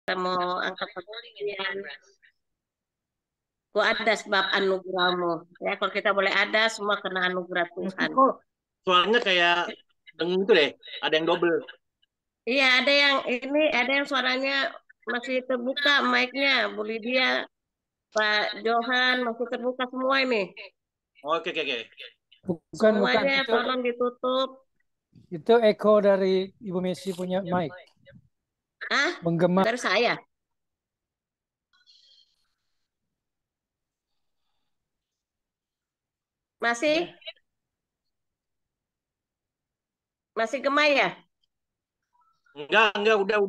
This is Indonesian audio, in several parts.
kita mau angkat perhatian. Ku ada sebab anugerahmu. Ya, kalau kita boleh ada, semua kena anugerah Tapi Tuhan. kok suaranya kayak denging itu deh, ada yang double. Iya, ada yang suaranya masih terbuka mic-nya. Bu Lydia, Pak Johan masih terbuka semua ini. Oke, oke, oke. Bukan, Semuanya tolong ditutup. itu echo dari Ibu Messi punya mic, Ah, menggema. dari saya. Masih? Masih gema ya? Enggak, udah.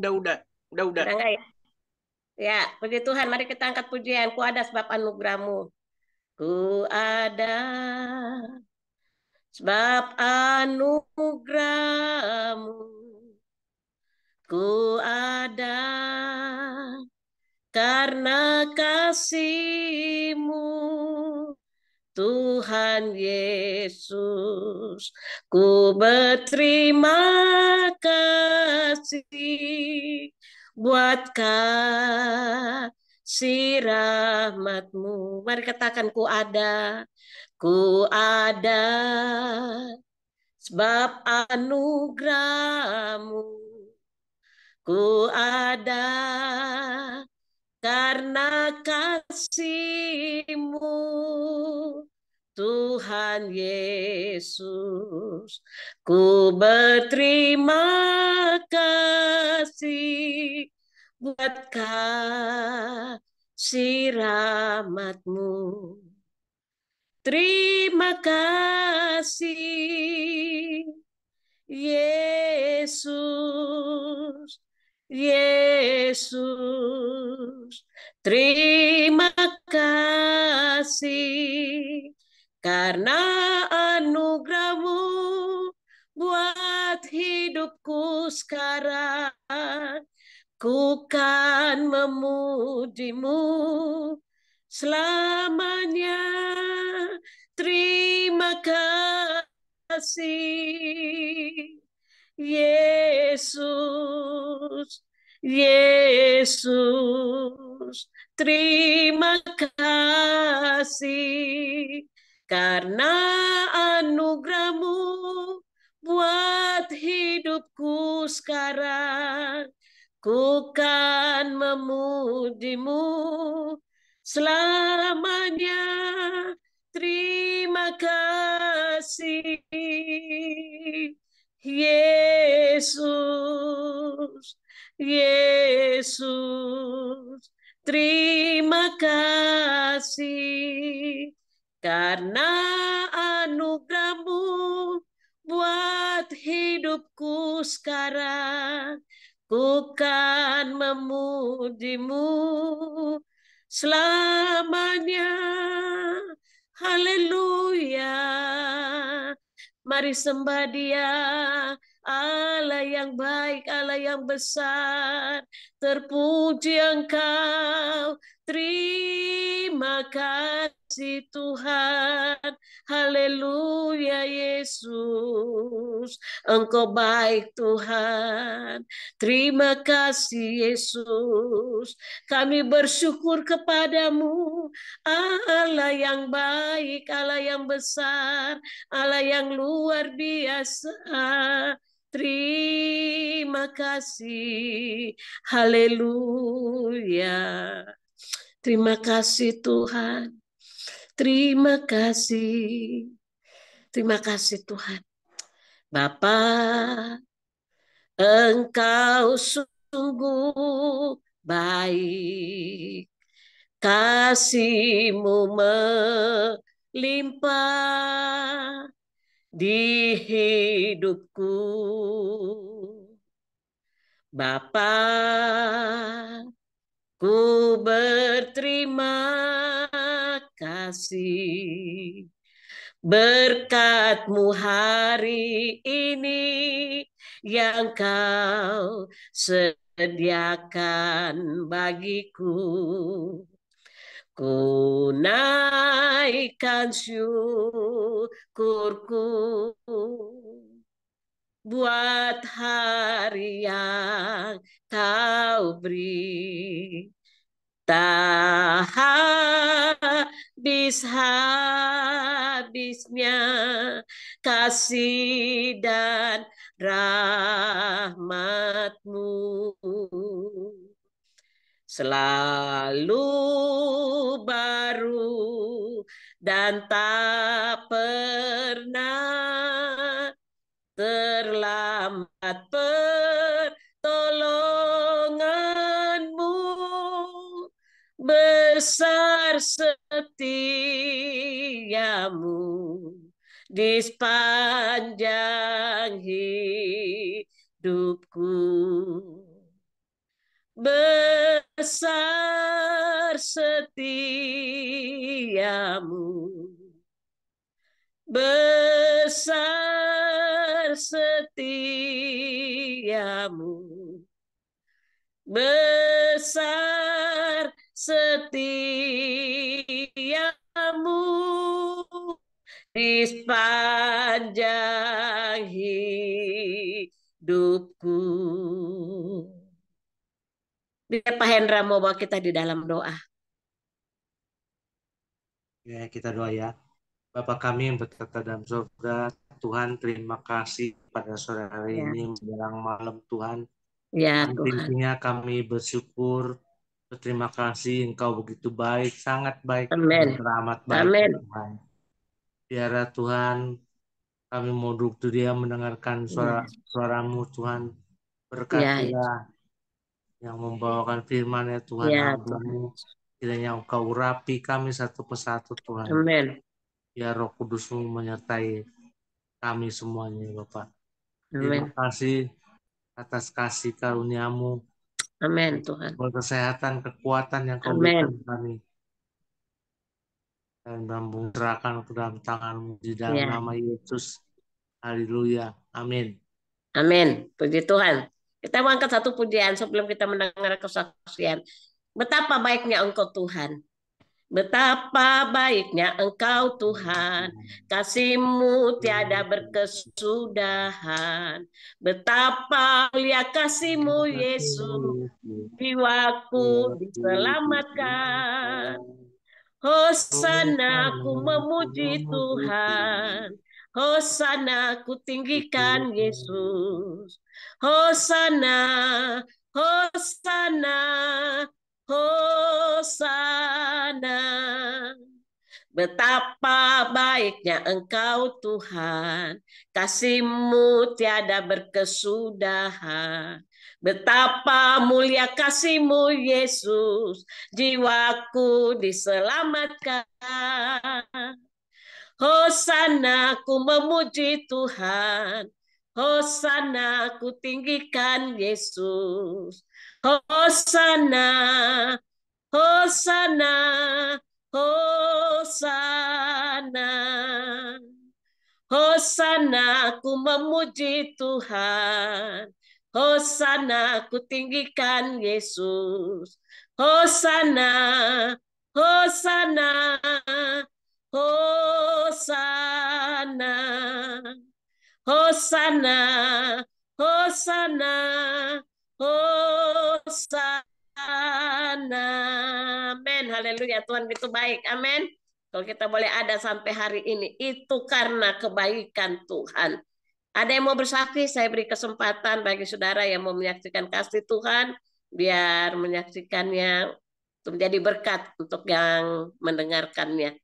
Udah enggak ya? Ya, puji Tuhan. Mari kita angkat pujian. Ku ada sebab anugerahmu. Ku ada sebab anugerahmu. Ku ada karena kasihmu. Tuhan Yesus, ku berterima kasih buat kasih rahmatmu. Mari katakan ku ada sebab anugerahmu. Ku ada karena kasihmu. Tuhan Yesus, ku berterima kasih buat kasih rahmatmu. Terima kasih, Yesus, Yesus, terima kasih karena anugerahmu buat hidupku sekarang. Ku kan memujimu selamanya. Terima kasih, Yesus, Yesus, terima kasih karena anugerahmu buat hidupku sekarang. Ku kan memujimu selamanya. Terima kasih, Yesus, Yesus, terima kasih karena anugerahmu buat hidupku sekarang. Ku kan memujimu selamanya. Haleluya. Mari sembah Dia, Allah yang baik, Allah yang besar. Terpuji Engkau. Terima kasih Tuhan. Haleluya Yesus. Engkau baik Tuhan. Terima kasih Yesus. Kami bersyukur kepadamu. Allah yang baik, Allah yang besar, Allah yang luar biasa. Terima kasih. Haleluya. Terima kasih Tuhan. Terima kasih. Terima kasih Tuhan. Bapa, Engkau sungguh baik. Kasih-Mu melimpah di hidupku. Bapa, ku berterima kasih berkat-Mu hari ini yang Kau sediakan bagiku. Ku naikkan syukurku buat hari yang kau beri. Tak habis-habisnya kasih dan rahmatmu selalu baru dan tak pernah terlambat pertolonganmu, besar setiamu di sepanjang hidupku. Besar setiamu, besar setiamu, besar setiamu di sepanjang hidupku. Biar Pak Hendra mau bawa kita di dalam doa. Ya, kita doa ya. Bapa kami yang bertata dalam surga, Tuhan terima kasih pada sore hari Ya, ini menjelang malam Tuhan. ya Yang Tuhan. intinya kami bersyukur, berterima kasih Engkau begitu baik, sangat baik dan Amin. teramat baik Amin. Tuhan. Biarlah Tuhan kami mau duduk dia mendengarkan Ya, suaramu Tuhan. ya, Berkatilah yang membawakan firman ya Tuhan, ya Tuhan. hamba-Mu. Kiranya Engkau urapi kami satu persatu Tuhan. Amin. Biar Roh Kudus-Mu menyertai kami semuanya Bapak. Terima Amin. kasih atas kasih karunia-Mu, Amin Tuhan. kesehatan, kekuatan yang Kau berikan Amin. kami. Dan Bambung serahkan ke dalam tangan-Mu di dalam Ya. nama Yesus. Haleluya. Amin. Amin. Puji Tuhan. Kita mau angkat satu pujian sebelum kita mendengar kesaksian. Betapa baiknya Engkau Tuhan. Betapa baiknya Engkau Tuhan, kasih-Mu tiada berkesudahan. Betapa mulia kasih-Mu Yesus, jiwaku diselamatkan. Hosana ku memuji Tuhan, Hosana ku tinggikan Yesus. Hosana, Hosana, Hosana. Betapa baiknya Engkau Tuhan, kasih-Mu tiada berkesudahan. Betapa mulia kasih-Mu Yesus, jiwaku diselamatkan. Hosana ku memuji Tuhan, Hosana ku tinggikan Yesus. Hosana, Hosana, Hosana. Hosana ku memuji Tuhan. Hosana ku tinggikan Yesus. Hosana, Hosana, Hosana. Hosana, Hosana, Hosana. Amin. Haleluya. Tuhan itu baik. Amin. Kalau kita boleh ada sampai hari ini, itu karena kebaikan Tuhan. Ada yang mau bersaksi, saya beri kesempatan bagi saudara yang mau menyaksikan kasih Tuhan, biar menyaksikannya untuk menjadi berkat untuk yang mendengarkannya.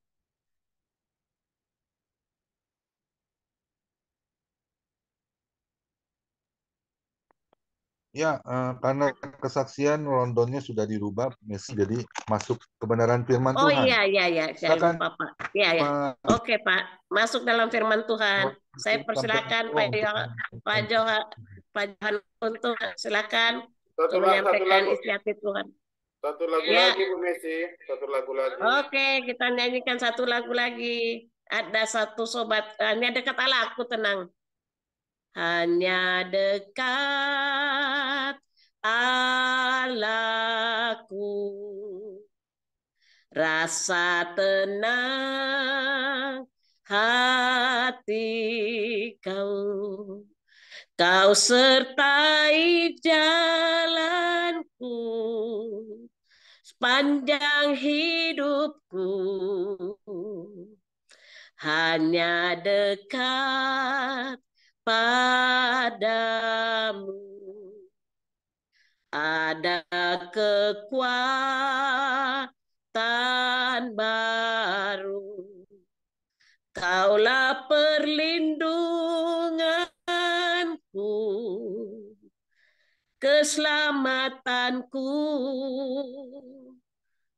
Ya, karena kesaksian Londonnya sudah dirubah, Messi jadi masuk kebenaran firman Oh Tuhan. iya, saya Silakan lupa Pak. Iya. Mas Oke Pak, masuk dalam firman Tuhan. Saya persilakan Sampaian Pak Johan untuk silakan Satu untuk lagu, menyampaikan isi hati Tuhan. satu lagu Ya, lagi Bu Messi, satu lagu lagi. oke, kita nyanyikan satu lagu lagi. Ada satu sobat, hanya dekat Allah aku tenang. Hanya dekat Allahku, rasa tenang hati kau, Kau sertai jalanku sepanjang hidupku, hanya dekat padamu. Ada kekuatan baru. Kaulah perlindunganku, keselamatanku.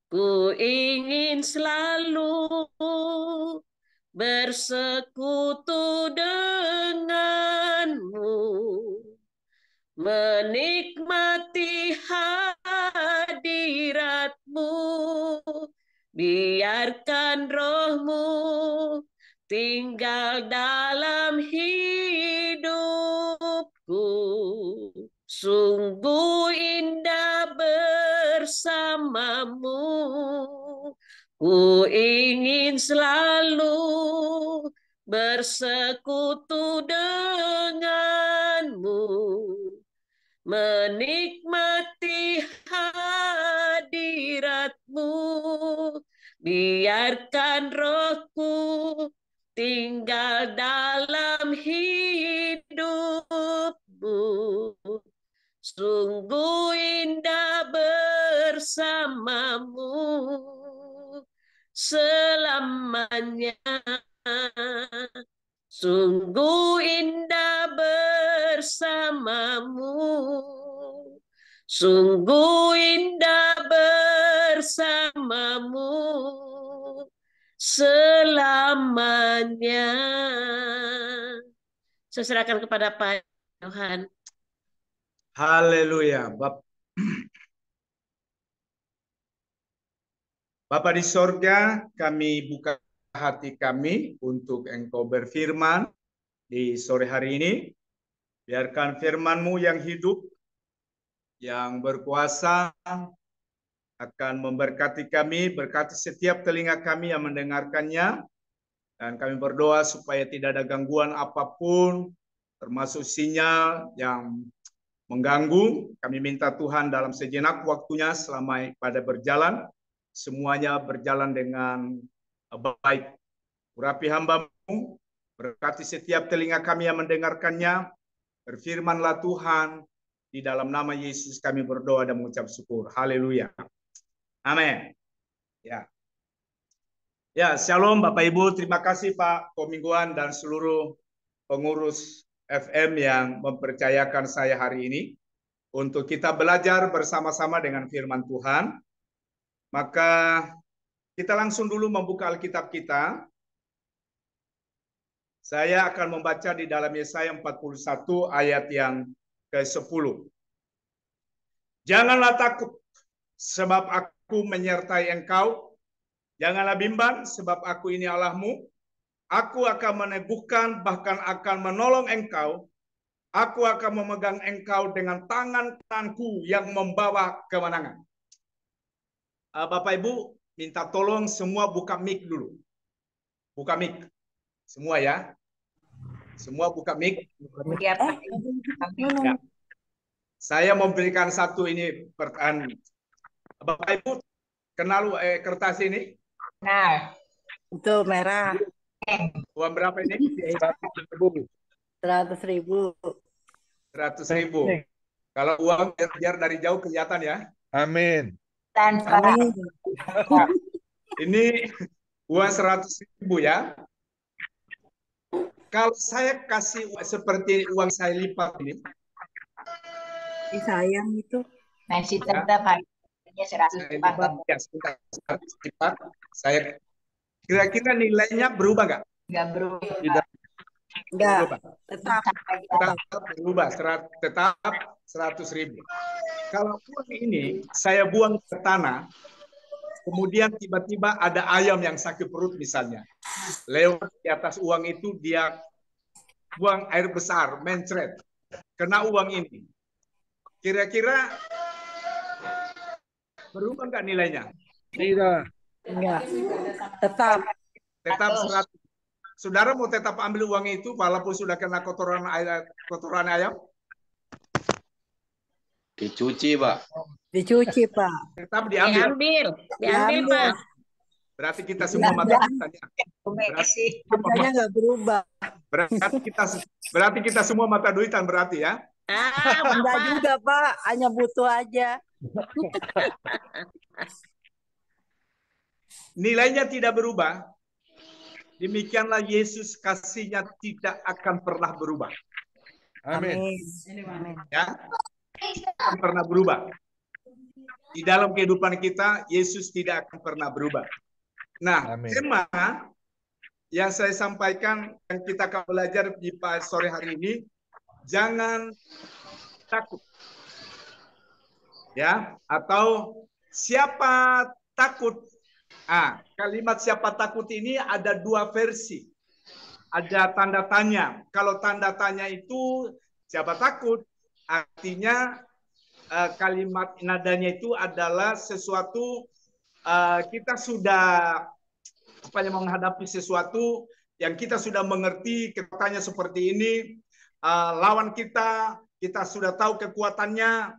Ku ingin selalu bersekutu denganmu, menikmati hadiratmu. Biarkan rohmu tinggal dalam hidupku. Sungguh indah bersamamu. Ku ingin selalu bersekutu denganmu, menikmati hadiratmu. Biarkan rohku tinggal dalam hidupmu. Sungguh indah bersamamu selamanya. Sungguh indah bersamamu. Sungguh indah bersamamu selamanya. Saya serahkan kepada Pak Yohan. Haleluya. Bapa di sorga, kami buka hati kami untuk Engkau berfirman di sore hari ini. Biarkan firman-Mu yang hidup, yang berkuasa, akan memberkati kami, berkati setiap telinga kami yang mendengarkannya. Dan kami berdoa supaya tidak ada gangguan apapun, termasuk sinyal yang mengganggu. Kami minta Tuhan dalam sejenak waktunya selama pada berjalan, semuanya berjalan dengan baik. Urapi hamba-Mu, berkati setiap telinga kami yang mendengarkannya. Berfirmanlah Tuhan, di dalam nama Yesus kami berdoa dan mengucap syukur. Haleluya. Amin. Ya, shalom Bapak Ibu. Terima kasih Pak Komingguan dan seluruh pengurus FM yang mempercayakan saya hari ini untuk kita belajar bersama-sama dengan firman Tuhan. Maka kita langsung dulu membuka Alkitab kita. Saya akan membaca di dalam Yesaya 41 ayat yang ke-10. Janganlah takut, sebab aku menyertai engkau. Janganlah bimbang, sebab aku ini Allahmu. Aku akan meneguhkan, bahkan akan menolong engkau. Aku akan memegang engkau dengan tangan kananku yang membawa kemenangan. Bapak Ibu, minta tolong semua buka mic dulu. Buka mic. Semua ya. Semua buka mic. Ya. Saya memberikan satu ini pertanyaan. Bapak Ibu, kenal kertas ini? Nah, itu merah. Uang berapa ini? 100.000. 100.000. Kalau uang biar dari jauh kelihatan ya. Amin. Amin. Ini uang 100.000 ya. Kalau saya kasih seperti uang saya lipat ini. Sayang itu. Masih tetap harganya 100 lipat. Ya, 100 lipat. Saya kira-kira nilainya berubah nggak? Nggak berubah. Tidak. Enggak. Tetap berubah. Tetap 100.000. Kalau uang ini saya buang ke tanah, kemudian tiba-tiba ada ayam yang sakit perut misalnya. Lewat di atas uang itu dia buang air besar, mencret. Kena uang ini. Kira-kira berubah nggak nilainya? Tidak. enggak. Tetap 100. Saudara mau tetap ambil uang itu walaupun sudah kena kotoran ayam? Dicuci, Pak. Dicuci, Pak. Tetap diambil. Diambil, Pak. Berarti kita semua mata duitannya. Harganya nggak berubah. Berarti kita semua mata duitan berarti ya? Enggak juga, Pak. Hanya butuh aja. Nilainya tidak berubah. Demikianlah Yesus kasihnya tidak akan pernah berubah. Amin. Ya, akan pernah berubah. Di dalam kehidupan kita, Yesus tidak akan pernah berubah. Nah, Amin. tema yang saya sampaikan yang kita akan belajar di sore hari ini, jangan takut. Ya, atau siapa takut? Kalimat siapa takut ini ada dua versi. Ada tanda tanya. Kalau tanda tanya itu siapa takut? Artinya kalimat nadanya itu adalah sesuatu kita sudah menghadapi sesuatu yang kita sudah mengerti kekuatannya seperti ini. Lawan kita sudah tahu kekuatannya,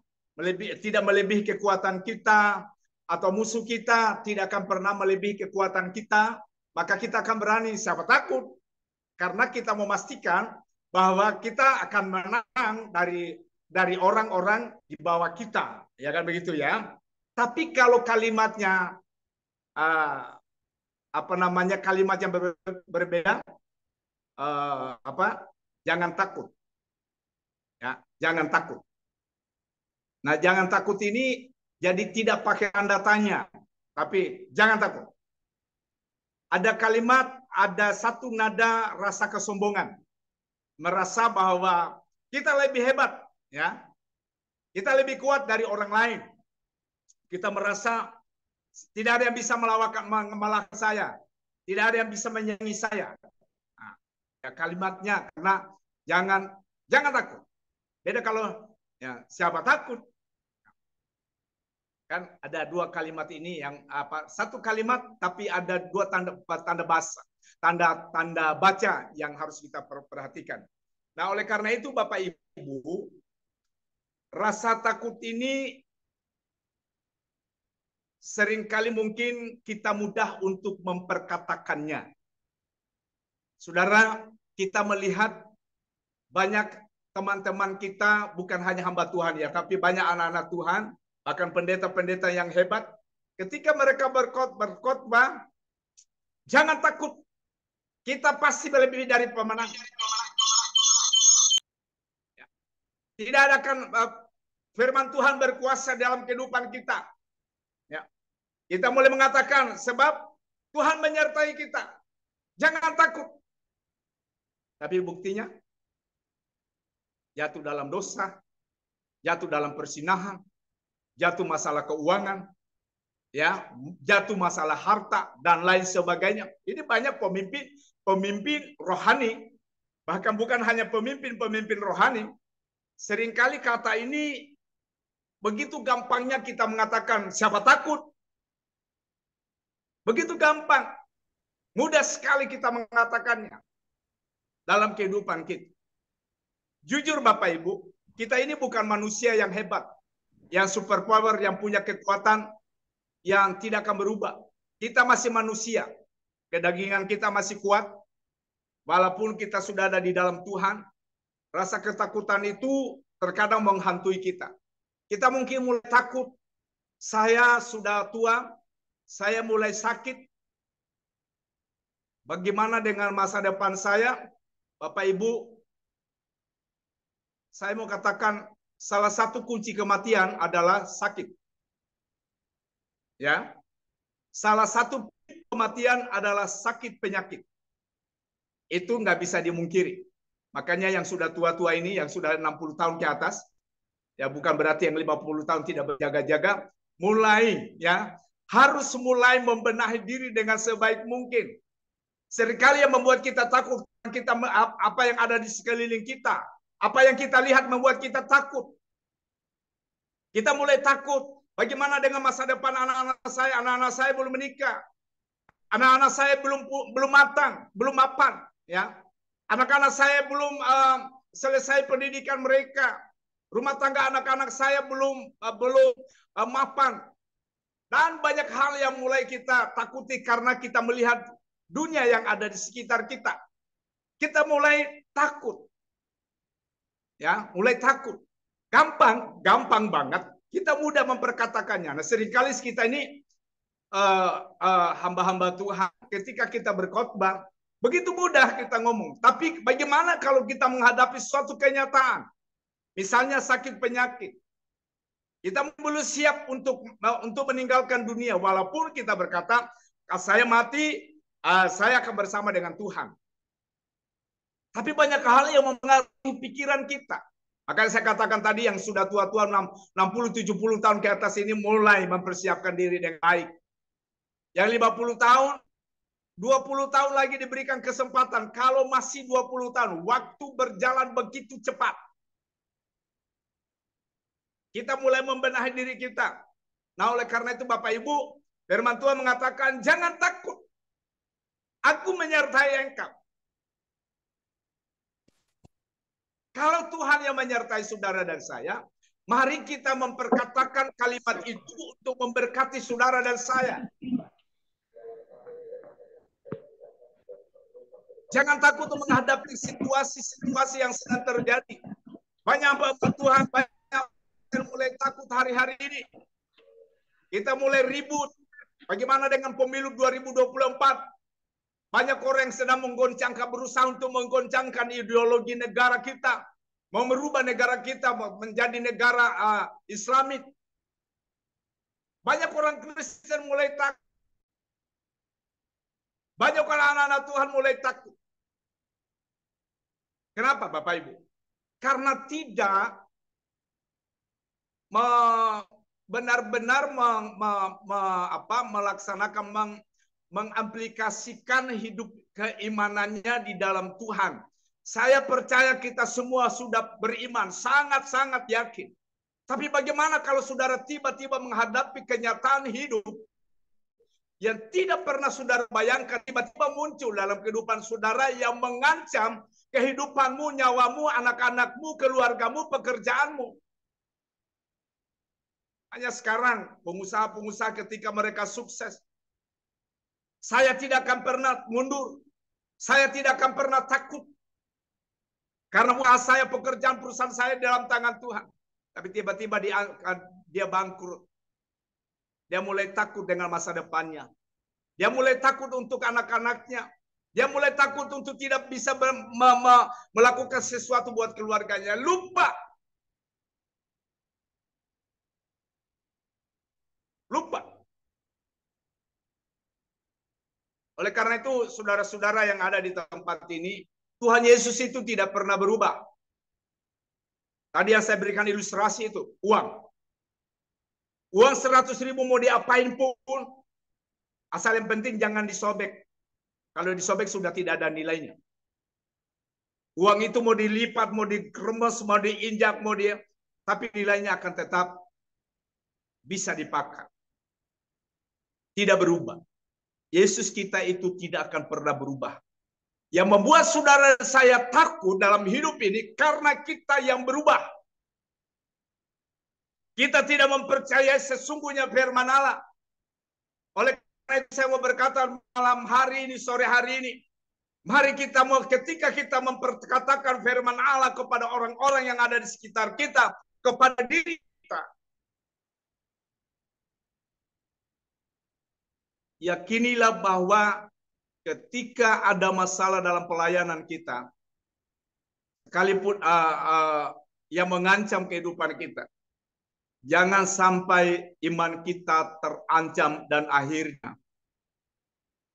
tidak melebihi kekuatan kita, atau musuh kita tidak akan pernah melebihi kekuatan kita, maka kita akan berani. Siapa takut? Karena kita memastikan bahwa kita akan menang dari orang-orang di bawah kita, ya kan begitu ya. Tapi kalau kalimatnya kalimat yang berbeda, jangan takut, ya, jangan takut. Nah, jangan takut ini jadi tidak pakai tanda tanya, tapi jangan takut. Ada kalimat, ada satu nada rasa kesombongan, merasa bahwa kita lebih hebat, ya, kita lebih kuat dari orang lain. Kita merasa tidak ada yang bisa mengalahkan saya, tidak ada yang bisa menyaingi saya. Nah, ya kalimatnya, karena jangan takut. Beda kalau ya siapa takut. Kan ada dua kalimat ini yang satu kalimat tapi ada dua tanda baca yang harus kita perhatikan. Nah, oleh karena itu Bapak Ibu, rasa takut ini seringkali mungkin kita mudah untuk memperkatakannya. Saudara, kita melihat banyak teman-teman kita, bukan hanya hamba Tuhan ya, tapi banyak anak-anak Tuhan, bahkan pendeta-pendeta yang hebat, ketika mereka berkhotbah, jangan takut, kita pasti lebih dari pemenang. Tidak ada kan firman Tuhan berkuasa dalam kehidupan kita. Ya. Kita mulai mengatakan sebab Tuhan menyertai kita. Jangan takut. Tapi buktinya jatuh dalam dosa, jatuh dalam persinahan, jatuh masalah keuangan, ya, jatuh masalah harta dan lain sebagainya. Ini banyak pemimpin rohani, bahkan bukan hanya pemimpin rohani. Seringkali kata ini begitu gampangnya kita mengatakan siapa takut. Begitu gampang. Mudah sekali kita mengatakannya dalam kehidupan kita. Jujur Bapak Ibu, kita ini bukan manusia yang hebat, yang super power, yang punya kekuatan yang tidak akan berubah. Kita masih manusia. Kedagingan kita masih kuat. Walaupun kita sudah ada di dalam Tuhan, rasa ketakutan itu terkadang menghantui kita. Kita mungkin mulai takut, saya sudah tua, saya mulai sakit. Bagaimana dengan masa depan saya? Bapak Ibu, saya mau katakan salah satu kunci kematian adalah sakit. Ya. Salah satu kematian adalah sakit penyakit. Itu nggak bisa dimungkiri. Makanya yang sudah tua-tua ini, yang sudah 60 tahun ke atas, ya bukan berarti yang 50 tahun tidak berjaga-jaga, mulai ya harus mulai membenahi diri dengan sebaik mungkin. Seringkali yang membuat kita takut, apa yang ada di sekeliling kita, apa yang kita lihat membuat kita takut. Kita mulai takut, bagaimana dengan masa depan anak-anak saya? Anak-anak saya belum menikah, anak-anak saya belum matang, belum mapan. Ya, anak-anak saya belum selesai pendidikan mereka. Rumah tangga anak-anak saya belum mapan. Dan banyak hal yang mulai kita takuti karena kita melihat dunia yang ada di sekitar kita. Kita mulai takut. Ya, mulai takut. Gampang banget. Kita mudah memperkatakannya. Nah, seringkali kita ini hamba-hamba Tuhan, ketika kita berkhotbah, begitu mudah kita ngomong. Tapi bagaimana kalau kita menghadapi suatu kenyataan? Misalnya sakit penyakit. Kita belum siap untuk meninggalkan dunia. Walaupun kita berkata, kalau saya mati, saya akan bersama dengan Tuhan. Tapi banyak hal yang mempengaruhi pikiran kita. Makanya saya katakan tadi yang sudah tua-tua 60-70 tahun ke atas ini mulai mempersiapkan diri dengan baik. Yang 50 tahun, 20 tahun lagi diberikan kesempatan. Kalau masih 20 tahun, waktu berjalan begitu cepat. Kita mulai membenahi diri kita. Nah, oleh karena itu Bapak Ibu, firman Tuhan mengatakan, jangan takut. Aku menyertai engkau. Kalau Tuhan yang menyertai saudara dan saya, mari kita memperkatakan kalimat itu untuk memberkati saudara dan saya. Jangan takut untuk menghadapi situasi-situasi yang sedang terjadi. Banyak hamba Tuhan, banyak yang mulai takut hari-hari ini. Kita mulai ribut. Bagaimana dengan pemilu 2024? Banyak orang yang sedang menggoncangkan, berusaha untuk menggoncangkan ideologi negara kita. Mau merubah negara kita menjadi negara Islamik. Banyak orang Kristen mulai takut. Banyak orang anak-anak Tuhan mulai takut. Kenapa Bapak Ibu? Karena tidak benar-benar melaksanakan, mengaplikasikan hidup keimanannya di dalam Tuhan. Saya percaya kita semua sudah beriman, sangat-sangat yakin. Tapi bagaimana kalau saudara tiba-tiba menghadapi kenyataan hidup yang tidak pernah saudara bayangkan, tiba-tiba muncul dalam kehidupan saudara yang mengancam kehidupanmu, nyawamu, anak-anakmu, keluargamu, pekerjaanmu. Hanya sekarang pengusaha-pengusaha ketika mereka sukses, saya tidak akan pernah mundur. Saya tidak akan pernah takut. Karena usaha saya, pekerjaan perusahaan saya dalam tangan Tuhan. Tapi tiba-tiba dia bangkrut. Dia mulai takut dengan masa depannya. Dia mulai takut untuk anak-anaknya. Dia mulai takut untuk tidak bisa melakukan sesuatu buat keluarganya. Lupa. Oleh karena itu, saudara-saudara yang ada di tempat ini, Tuhan Yesus itu tidak pernah berubah. Tadi yang saya berikan ilustrasi itu, uang. Uang 100.000 mau diapain pun, asal yang penting jangan disobek. Kalau disobek sudah tidak ada nilainya. Uang itu mau dilipat, mau dikeremes, mau diinjak, tapi nilainya akan tetap bisa dipakai. Tidak berubah. Yesus kita itu tidak akan pernah berubah. Yang membuat saudara saya takut dalam hidup ini karena kita yang berubah. Kita tidak mempercayai sesungguhnya firman Allah. Oleh karena itu saya mau berkata malam hari ini, sore hari ini, mari kita ketika kita memperkatakan firman Allah kepada orang-orang yang ada di sekitar kita, kepada diri kita, yakinilah bahwa ketika ada masalah dalam pelayanan kita, sekalipun yang mengancam kehidupan kita, jangan sampai iman kita terancam dan akhirnya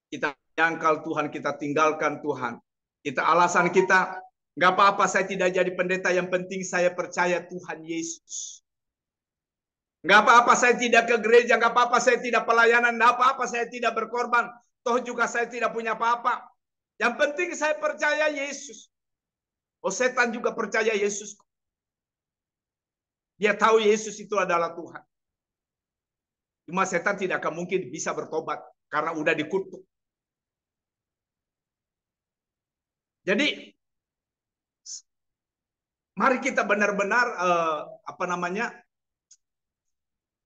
kita menyangkal Tuhan, kita tinggalkan Tuhan. Kita alasan kita, nggak apa-apa saya tidak jadi pendeta, yang penting saya percaya Tuhan Yesus. Nggak apa-apa saya tidak ke gereja, nggak apa-apa saya tidak pelayanan, nggak apa-apa saya tidak berkorban. Toh juga saya tidak punya apa-apa. Yang penting saya percaya Yesus. Oh, setan juga percaya Yesus. Dia tahu Yesus itu adalah Tuhan. Cuma setan tidak akan mungkin bisa bertobat karena udah dikutuk. Jadi mari kita benar-benar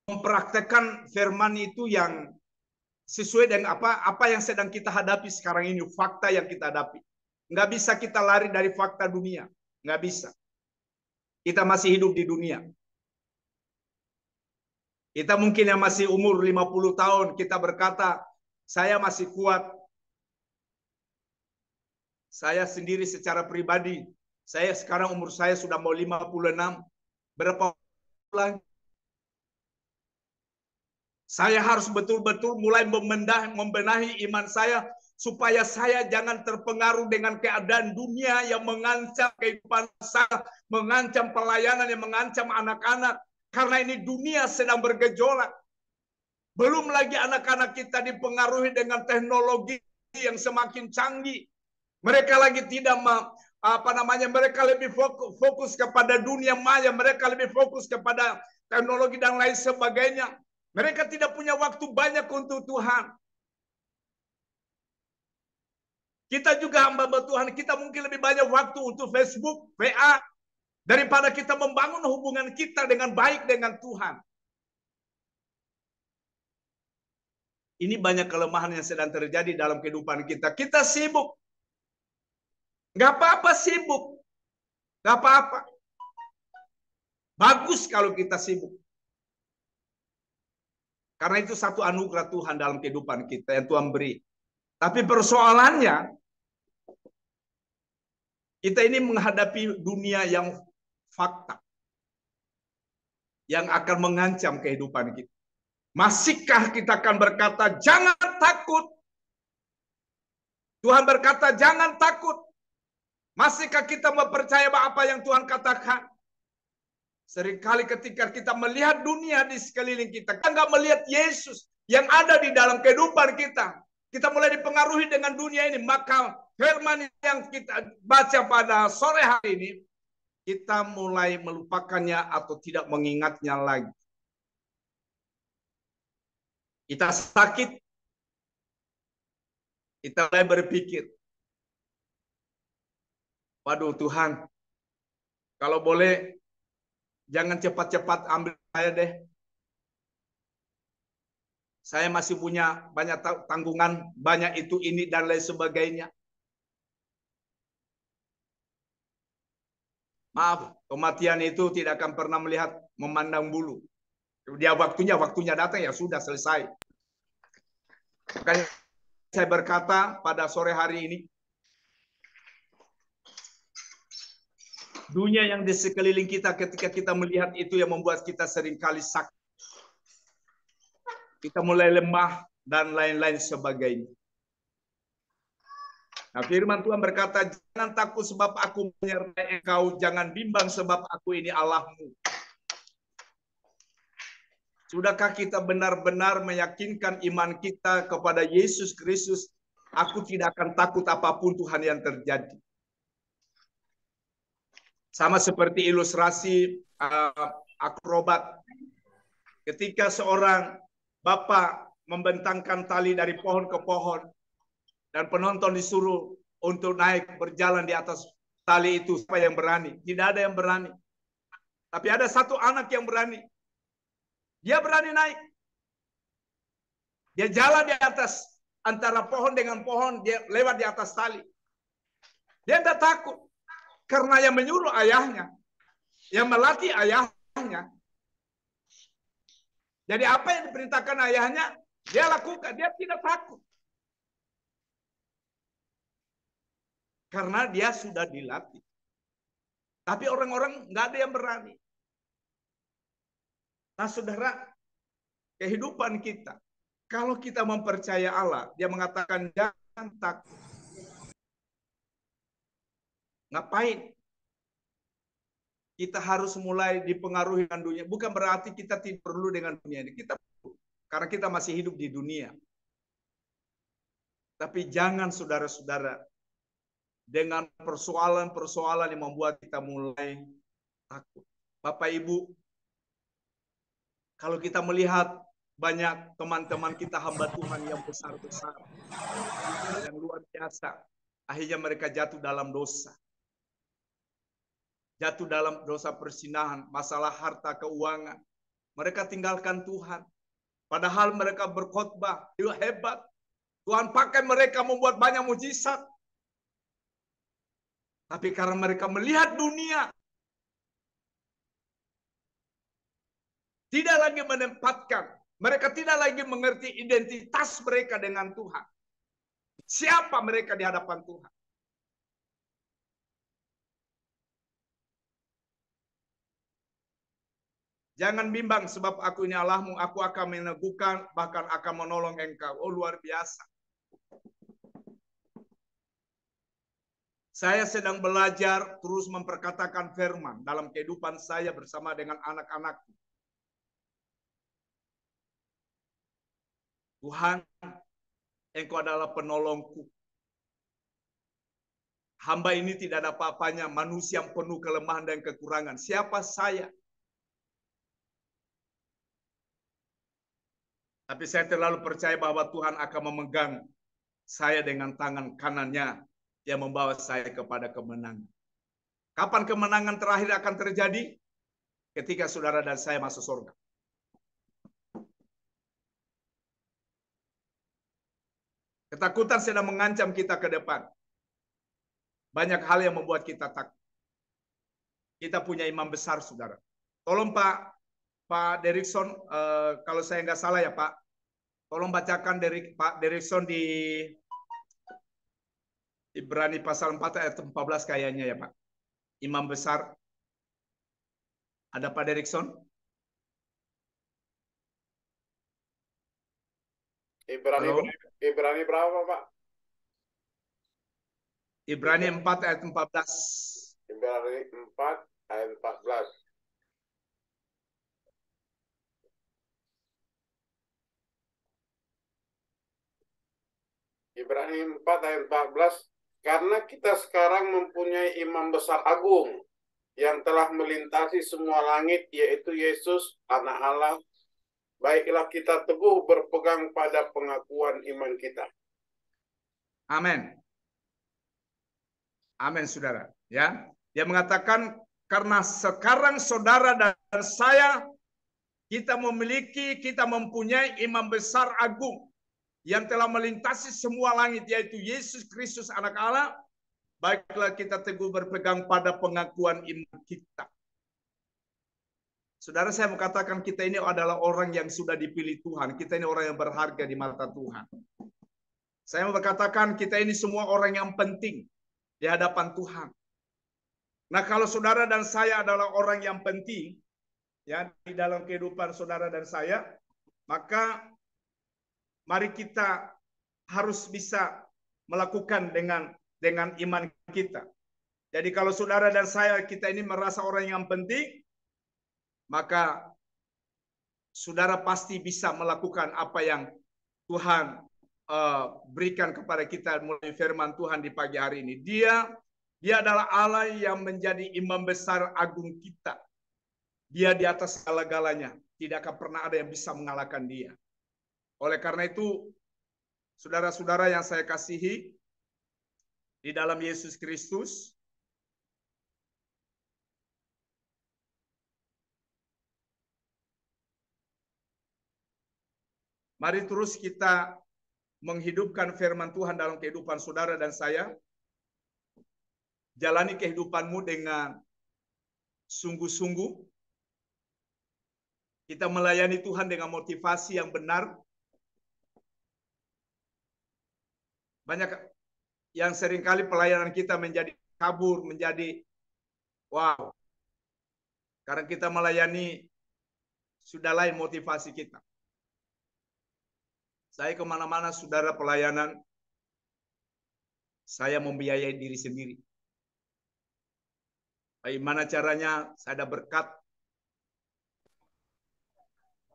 mempraktekkan firman itu yang sesuai dengan apa yang sedang kita hadapi sekarang ini, fakta yang kita hadapi. Nggak bisa kita lari dari fakta dunia, nggak bisa. Kita masih hidup di dunia. Kita mungkin yang masih umur 50 tahun, kita berkata, saya masih kuat. Saya sendiri secara pribadi, saya sekarang umur saya sudah mau 56. Berapa bulan? Saya harus betul-betul mulai membenahi iman saya, supaya saya jangan terpengaruh dengan keadaan dunia yang mengancam kehidupan saya, mengancam pelayanan, yang mengancam anak-anak. Karena ini dunia sedang bergejolak. Belum lagi anak-anak kita dipengaruhi dengan teknologi yang semakin canggih. Mereka lagi tidak mereka lebih fokus kepada dunia maya, mereka lebih fokus kepada teknologi dan lain sebagainya. Mereka tidak punya waktu banyak untuk Tuhan. Kita juga hamba Tuhan, kita mungkin lebih banyak waktu untuk Facebook, WA, daripada kita membangun hubungan kita dengan baik dengan Tuhan. Ini banyak kelemahan yang sedang terjadi dalam kehidupan kita. Kita sibuk. Gak apa-apa sibuk. Gak apa-apa. Bagus kalau kita sibuk. Karena itu satu anugerah Tuhan dalam kehidupan kita yang Tuhan beri. Tapi persoalannya, kita ini menghadapi dunia yang fakta. Yang akan mengancam kehidupan kita. Masihkah kita akan berkata, jangan takut. Tuhan berkata, jangan takut. Masihkah kita mempercayai apa yang Tuhan katakan? Seringkali ketika kita melihat dunia di sekeliling kita nggak melihat Yesus yang ada di dalam kehidupan kita. Kita mulai dipengaruhi dengan dunia ini. Maka firman yang kita baca pada sore hari ini, kita mulai melupakannya atau tidak mengingatnya lagi. Kita sakit, kita mulai berpikir, waduh Tuhan, kalau boleh jangan cepat-cepat ambil saya deh. Saya masih punya banyak tanggungan, banyak itu, ini, dan lain sebagainya. Maaf, kematian itu tidak akan pernah memandang bulu. Dia waktunya datang, ya sudah selesai. Makanya saya berkata pada sore hari ini, dunia yang di sekeliling kita, ketika kita melihat itu yang membuat kita seringkali sakit. Kita mulai lemah dan lain-lain sebagainya. Nah, firman Tuhan berkata, jangan takut sebab aku menyertai engkau, jangan bimbang sebab aku ini Allahmu. Sudahkah kita benar-benar meyakinkan iman kita kepada Yesus Kristus? Aku tidak akan takut apapun Tuhan yang terjadi. Sama seperti ilustrasi akrobat. Ketika seorang bapak membentangkan tali dari pohon ke pohon, dan penonton disuruh untuk naik berjalan di atas tali itu, siapa yang berani? Tidak ada yang berani. Tapi ada satu anak yang berani. Dia berani naik. Dia jalan di atas antara pohon dengan pohon, dia lewat di atas tali. Dia tidak takut. Karena yang menyuruh ayahnya, yang melatih ayahnya. Jadi apa yang diperintahkan ayahnya, dia lakukan. Dia tidak takut. Karena dia sudah dilatih. Tapi orang-orang nggak ada yang berani. Nah, saudara, kehidupan kita, kalau kita mempercaya Allah, dia mengatakan jangan takut. Ngapain? Kita harus mulai dipengaruhi dengan dunia. Bukan berarti kita tidak perlu dengan dunia ini. Kita perlu, karena kita masih hidup di dunia. Tapi jangan saudara-saudara, dengan persoalan-persoalan yang membuat kita mulai takut. Bapak Ibu, kalau kita melihat banyak teman-teman kita hamba Tuhan yang besar-besar, yang luar biasa, Akhirnya mereka jatuh dalam dosa. Jatuh dalam dosa persinahan, masalah harta keuangan. Mereka tinggalkan Tuhan. Padahal mereka berkhotbah, itu hebat. Tuhan pakai mereka membuat banyak mujizat. Tapi karena mereka melihat dunia, tidak lagi menempatkan, mereka tidak lagi mengerti identitas mereka dengan Tuhan. Siapa mereka di hadapan Tuhan? Jangan bimbang sebab aku ini Allahmu, aku akan meneguhkan, bahkan akan menolong engkau. Oh, luar biasa. Saya sedang belajar terus memperkatakan firman dalam kehidupan saya bersama dengan anak-anakku. Tuhan, Engkau adalah penolongku. Hamba ini tidak ada apa-apanya, manusia yang penuh kelemahan dan kekurangan. Siapa saya? Tapi saya terlalu percaya bahwa Tuhan akan memegang saya dengan tangan kanannya yang membawa saya kepada kemenangan. Kapan kemenangan terakhir akan terjadi? Ketika saudara dan saya masuk surga. Ketakutan sedang mengancam kita ke depan. Banyak hal yang membuat kita takut. Kita punya imam besar, saudara. Tolong Pak Derikson, kalau saya nggak salah ya Pak, tolong bacakan dari Pak Derikson di Ibrani pasal 4 ayat 14 kayaknya ya Pak. Imam besar. Ada Pak Derikson? Ibrani berapa, Pak? Ibrani 4 ayat 14. Ibrani 4 ayat 14. Ibrani 4 ayat 14. Karena kita sekarang mempunyai imam besar agung yang telah melintasi semua langit, yaitu Yesus, Anak Allah. Baiklah kita teguh berpegang pada pengakuan iman kita. Amin. Amin, saudara. Ya, dia mengatakan karena sekarang saudara dan saya kita mempunyai imam besar agung yang telah melintasi semua langit, yaitu Yesus Kristus Anak Allah. Baiklah kita teguh berpegang pada pengakuan iman kita. Saudara, saya mau katakan kita ini adalah orang yang sudah dipilih Tuhan. Kita ini orang yang berharga di mata Tuhan. Saya mau katakan kita ini semua orang yang penting di hadapan Tuhan. Nah, kalau saudara dan saya adalah orang yang penting ya di dalam kehidupan saudara dan saya, maka mari kita harus bisa melakukan dengan iman kita. Jadi kalau saudara dan saya kita ini merasa orang yang penting, maka saudara pasti bisa melakukan apa yang Tuhan berikan kepada kita melalui firman Tuhan di pagi hari ini. Dia adalah Allah yang menjadi imam besar agung kita. Dia di atas segala-galanya. Tidak akan pernah ada yang bisa mengalahkan dia. Oleh karena itu, saudara-saudara yang saya kasihi di dalam Yesus Kristus, mari terus kita menghidupkan firman Tuhan dalam kehidupan saudara dan saya. Jalani kehidupanmu dengan sungguh-sungguh. Kita melayani Tuhan dengan motivasi yang benar. Banyak yang seringkali pelayanan kita menjadi kabur, menjadi wow. Karena kita melayani sudah lain motivasi kita. Saya kemana-mana saudara pelayanan, saya membiayai diri sendiri. Bagaimana caranya? Saya ada berkat.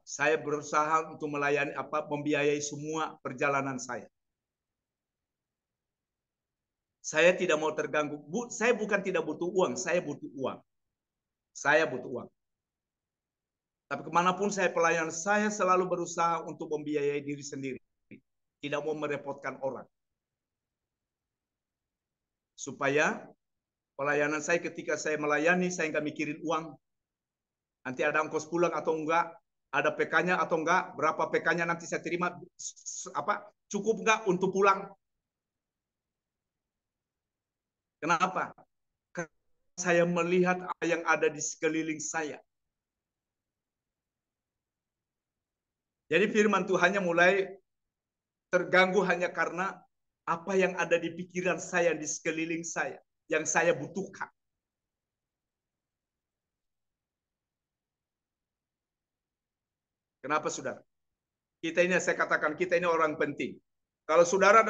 Saya berusaha untuk melayani membiayai semua perjalanan saya. Saya tidak mau terganggu. Saya bukan tidak butuh uang, saya butuh uang. Saya butuh uang. Tapi kemanapun saya pelayanan, saya selalu berusaha untuk membiayai diri sendiri. Tidak mau merepotkan orang. Supaya pelayanan saya ketika saya melayani, saya nggak mikirin uang. Nanti ada ongkos pulang atau enggak, ada PK-nya atau enggak, berapa PK-nya nanti saya terima, cukup enggak untuk pulang. Kenapa? Karena saya melihat apa yang ada di sekeliling saya. Jadi firman Tuhannya mulai terganggu hanya karena apa yang ada di pikiran saya, di sekeliling saya, yang saya butuhkan. Kenapa saudara? Kita ini, saya katakan, kita ini orang penting. Kalau saudara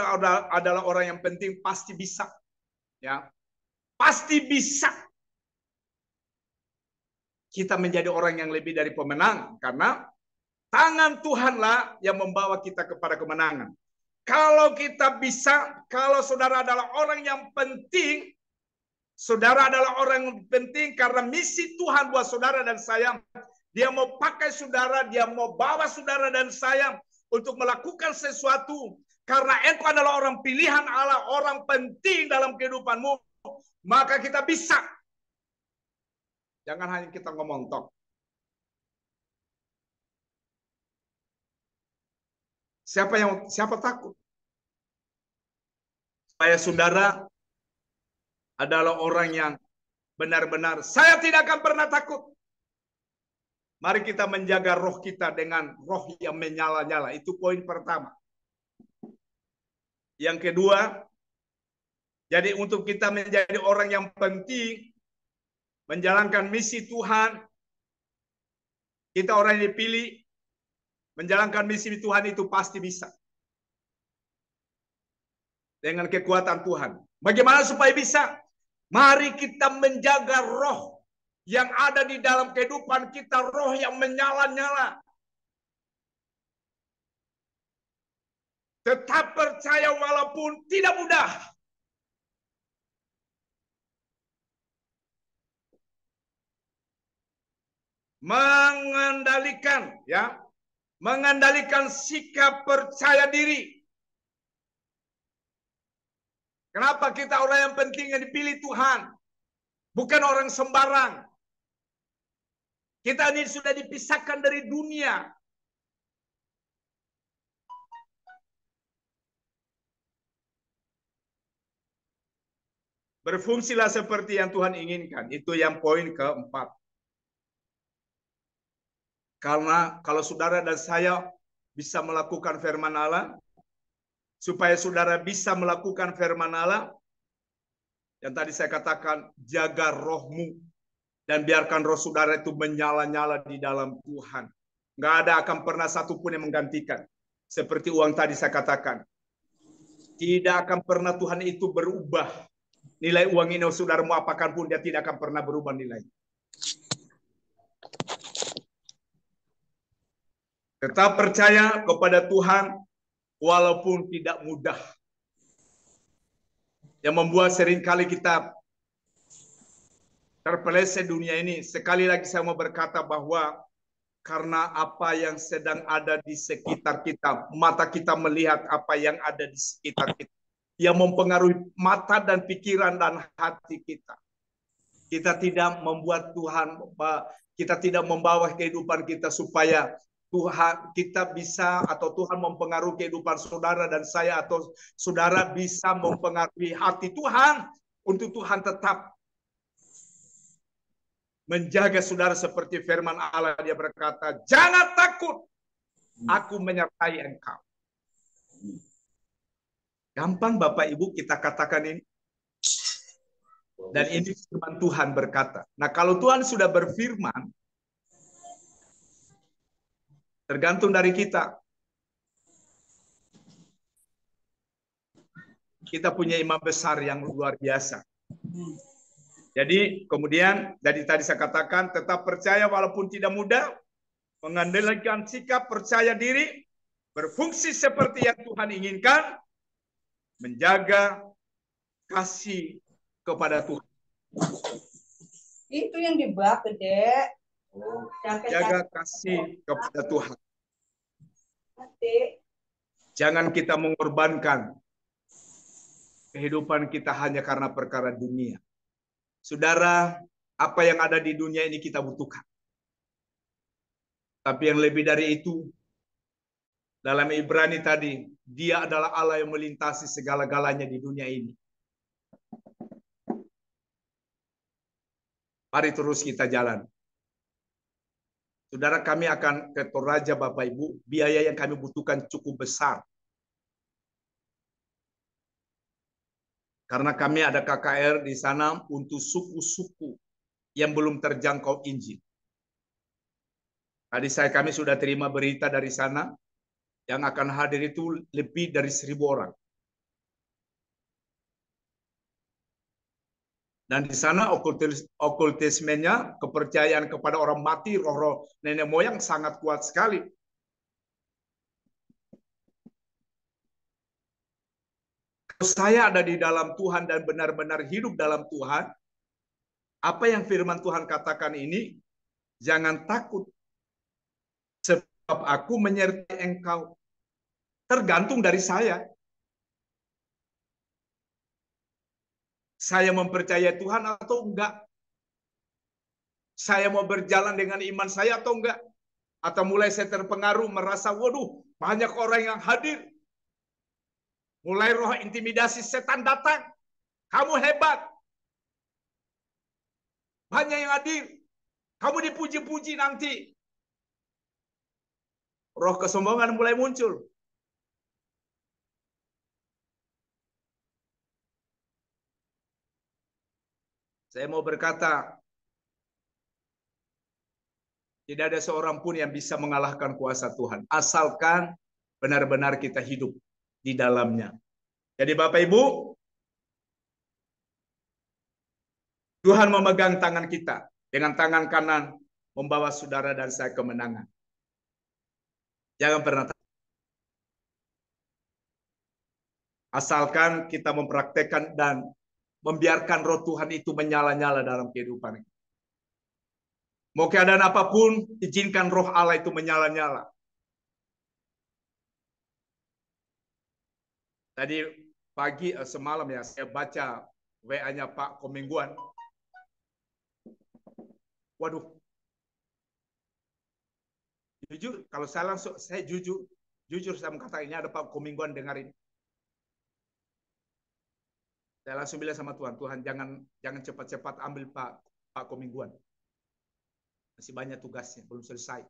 adalah orang yang penting, pasti bisa. Ya, pasti bisa. Kita menjadi orang yang lebih dari pemenang. Karena tangan Tuhanlah yang membawa kita kepada kemenangan. Kalau kita bisa, kalau saudara adalah orang yang penting, saudara adalah orang yang penting karena misi Tuhan buat saudara dan saya. Dia mau pakai saudara, dia mau bawa saudara dan saya untuk melakukan sesuatu. Karena engkau adalah orang pilihan Allah, orang penting dalam kehidupanmu. Maka kita bisa. Jangan hanya kita ngomong tok. Siapa takut? Supaya saudara adalah orang yang benar-benar, saya tidak akan pernah takut. Mari kita menjaga roh kita dengan roh yang menyala-nyala. Itu poin pertama. Yang kedua, jadi untuk kita menjadi orang yang penting, menjalankan misi Tuhan, kita orang yang dipilih, menjalankan misi Tuhan itu pasti bisa. Dengan kekuatan Tuhan. Bagaimana supaya bisa? Mari kita menjaga roh yang ada di dalam kehidupan kita, roh yang menyala-nyala. Tetap percaya walaupun tidak mudah. Mengendalikan, ya, mengendalikan sikap percaya diri. Kenapa kita orang yang penting yang dipilih Tuhan? Bukan orang sembarang. Kita ini sudah dipisahkan dari dunia. Berfungsilah seperti yang Tuhan inginkan. Itu yang poin keempat. Karena kalau saudara dan saya bisa melakukan firman Allah, supaya saudara bisa melakukan firman Allah, yang tadi saya katakan, jaga rohmu. Dan biarkan roh saudara itu menyala-nyala di dalam Tuhan. Nggak ada akan pernah satupun yang menggantikan. Seperti uang tadi saya katakan. Tidak akan pernah Tuhan itu berubah. Nilai uang ini saudara mau apakan pun dia tidak akan pernah berubah nilai. Tetap percaya kepada Tuhan walaupun tidak mudah. Yang membuat seringkali kita terpeleset dunia ini. Sekali lagi saya mau berkata bahwa karena apa yang sedang ada di sekitar kita, mata kita melihat apa yang ada di sekitar kita, yang mempengaruhi mata dan pikiran dan hati kita. Kita tidak membuat Tuhan, kita tidak membawa kehidupan kita supaya Tuhan kita bisa, atau Tuhan mempengaruhi kehidupan saudara dan saya, atau saudara bisa mempengaruhi hati Tuhan untuk Tuhan tetap menjaga saudara seperti firman Allah. Dia berkata, jangan takut, aku menyertai engkau. Gampang Bapak Ibu kita katakan ini. Dan ini firman Tuhan berkata. Nah kalau Tuhan sudah berfirman, tergantung dari kita. Kita punya imam besar yang luar biasa. Jadi kemudian dari tadi saya katakan tetap percaya walaupun tidak mudah, mengandalkan sikap percaya diri, berfungsi seperti yang Tuhan inginkan, menjaga kasih kepada Tuhan. Itu yang di bawah gede. Jaga kasih kepada Tuhan. Jangan kita mengorbankan kehidupan kita hanya karena perkara dunia. Saudara, apa yang ada di dunia ini kita butuhkan. Tapi yang lebih dari itu, dalam Ibrani tadi, Dia adalah Allah yang melintasi segala-galanya di dunia ini. Mari terus kita jalan. Saudara, kami akan ke Toraja, Bapak Ibu. Biaya yang kami butuhkan cukup besar. Karena kami ada KKR di sana untuk suku-suku yang belum terjangkau Injil. Tadi kami sudah terima berita dari sana, yang akan hadir itu lebih dari 1.000 orang. Dan di sana okultismenya, kepercayaan kepada orang mati, roh-roh nenek moyang sangat kuat sekali. Kalau saya ada di dalam Tuhan dan benar-benar hidup dalam Tuhan, apa yang firman Tuhan katakan ini, jangan takut, sebab aku menyertai engkau. Tergantung dari saya. Saya mempercayai Tuhan atau enggak? Saya mau berjalan dengan iman saya atau enggak? Atau mulai saya terpengaruh merasa, waduh, banyak orang yang hadir. Mulai roh intimidasi setan datang. Kamu hebat. Banyak yang hadir. Kamu dipuji-puji nanti. Roh kesombongan mulai muncul. Saya mau berkata, tidak ada seorang pun yang bisa mengalahkan kuasa Tuhan. Asalkan benar-benar kita hidup di dalamnya. Jadi Bapak Ibu, Tuhan memegang tangan kita. Dengan tangan kanan membawa saudara dan saya kemenangan. Jangan pernah takut. Asalkan kita mempraktekkan dan membiarkan roh Tuhan itu menyala-nyala dalam kehidupan kita. Mau keadaan apapun, izinkan roh Allah itu menyala-nyala. Tadi pagi semalam ya, saya baca WA-nya Pak Komingguan. Waduh. Jujur, kalau saya jujur saya mengatakan ini ada Pak Komingguan dengarin. Saya langsung bilang sama Tuhan, Tuhan jangan cepat-cepat ambil Pak Komingguan. Masih banyak tugasnya, belum selesai.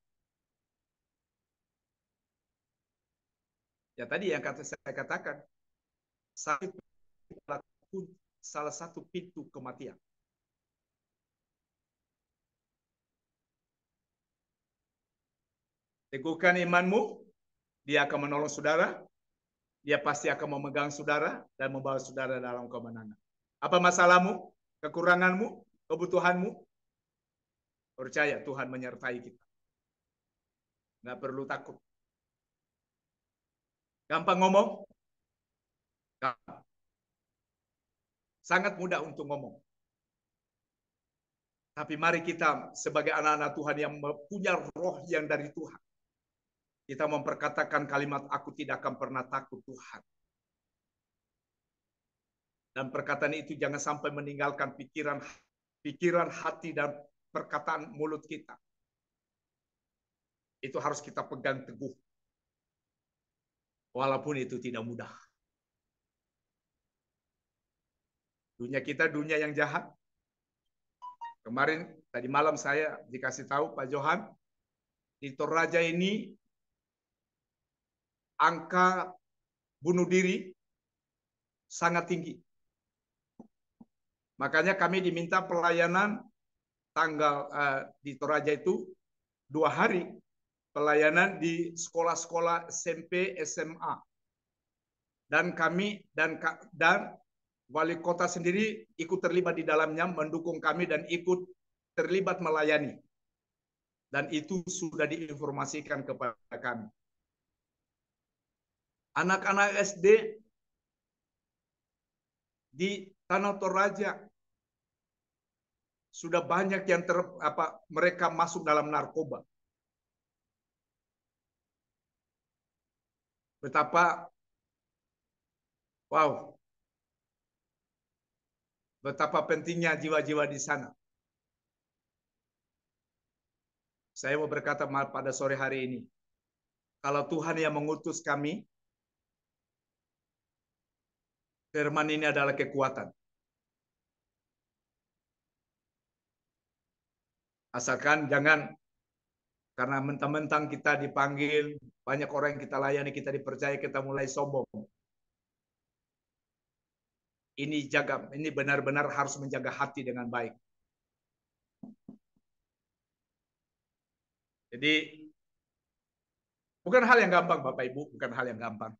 Ya tadi yang saya katakan, salah satu pintu kematian. Teguhkan imanmu, dia akan menolong saudara, dia pasti akan memegang saudara dan membawa saudara dalam kemenangan. Apa masalahmu, kekuranganmu, kebutuhanmu? Percaya Tuhan menyertai kita. Nggak perlu takut. Gampang ngomong? Gampang. Sangat mudah untuk ngomong. Tapi mari kita sebagai anak-anak Tuhan yang punya roh yang dari Tuhan. Kita memperkatakan kalimat, aku tidak akan pernah takut Tuhan. Dan perkataan itu jangan sampai meninggalkan pikiran, hati, dan perkataan mulut kita. Itu harus kita pegang teguh. Walaupun itu tidak mudah. Dunia kita dunia yang jahat. Kemarin, tadi malam saya dikasih tahu Pak Johan, di Toraja ini angka bunuh diri sangat tinggi. Makanya kami diminta pelayanan di Toraja itu 2 hari pelayanan di sekolah-sekolah SMP, SMA. Dan kami dan wali kota sendiri ikut terlibat di dalamnya, mendukung kami dan ikut terlibat melayani. Dan itu sudah diinformasikan kepada kami. Anak-anak SD di Tanah Toraja sudah banyak yang mereka masuk dalam narkoba. Betapa wow. betapa pentingnya jiwa-jiwa di sana. Saya mau berkata pada sore hari ini, kalau Tuhan yang mengutus kami, firman ini adalah kekuatan. Asalkan jangan karena mentang-mentang kita dipanggil, banyak orang yang kita layani, kita dipercaya, kita mulai sombong. Ini benar-benar harus menjaga hati dengan baik. Jadi bukan hal yang gampang Bapak Ibu, bukan hal yang gampang.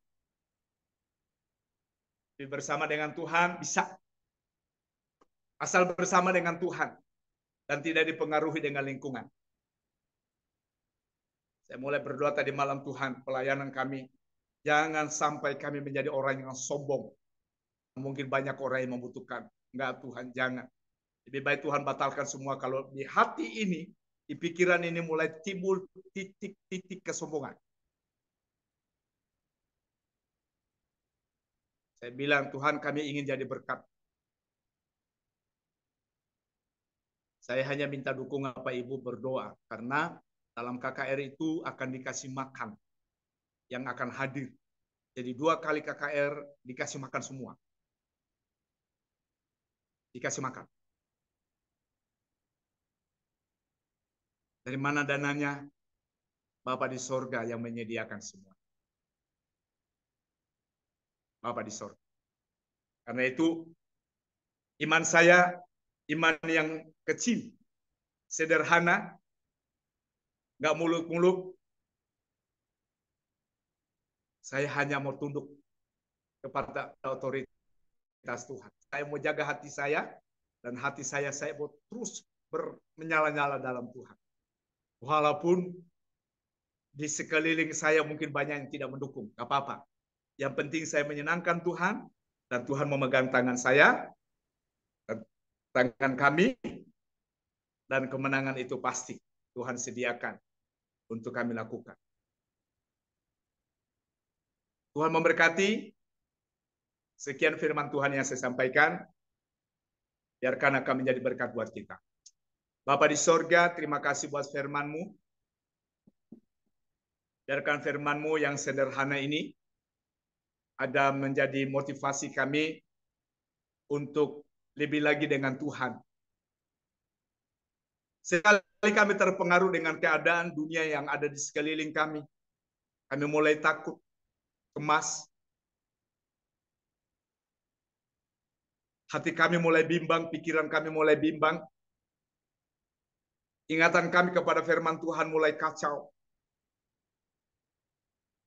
Tapi bersama dengan Tuhan bisa. Asal bersama dengan Tuhan dan tidak dipengaruhi dengan lingkungan. Saya mulai berdoa tadi malam, Tuhan, pelayanan kami jangan sampai kami menjadi orang yang sombong. Mungkin banyak orang yang membutuhkan. Enggak Tuhan, jangan. Lebih baik Tuhan batalkan semua kalau di hati ini, di pikiran ini mulai timbul titik-titik kesombongan. Saya bilang, Tuhan kami ingin jadi berkat. Saya hanya minta dukungan Bapak Ibu berdoa. Karena dalam KKR itu akan dikasih makan. Yang akan hadir. Jadi 2 kali KKR dikasih makan semua. Dikasih makan. Dari mana dananya? Bapa di sorga yang menyediakan semua. Bapa di sorga. Karena itu iman saya, iman yang kecil, sederhana, nggak muluk-muluk. Saya hanya mau tunduk kepada otoritas Tuhan. Saya mau jaga hati saya, dan hati saya mau terus menyala-nyala dalam Tuhan. Walaupun di sekeliling saya mungkin banyak yang tidak mendukung, gak apa-apa. Yang penting saya menyenangkan Tuhan, dan Tuhan memegang tangan saya, dan tangan kami, dan kemenangan itu pasti Tuhan sediakan untuk kami lakukan. Tuhan memberkati. Sekian firman Tuhan yang saya sampaikan. Biarkan akan menjadi berkat buat kita. Bapa di sorga, terima kasih buat firman-Mu. Biarkan firman-Mu yang sederhana ini ada menjadi motivasi kami untuk lebih lagi dengan Tuhan. Sekali kami terpengaruh dengan keadaan dunia yang ada di sekeliling kami. Kami mulai takut, cemas. Hati kami mulai bimbang, pikiran kami mulai bimbang. Ingatan kami kepada firman Tuhan mulai kacau.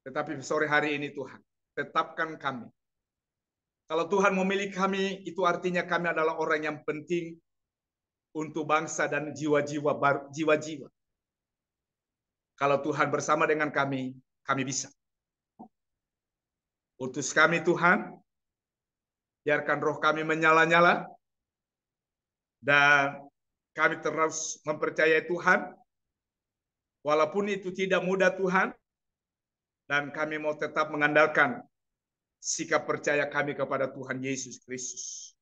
Tetapi sore hari ini Tuhan, tetapkan kami. Kalau Tuhan memilih kami, itu artinya kami adalah orang yang penting untuk bangsa dan jiwa-jiwa. Kalau Tuhan bersama dengan kami bisa. Utus kami Tuhan, biarkan roh kami menyala-nyala, dan kami terus mempercayai Tuhan, walaupun itu tidak mudah Tuhan, dan kami mau tetap mengandalkan sikap percaya kami kepada Tuhan Yesus Kristus.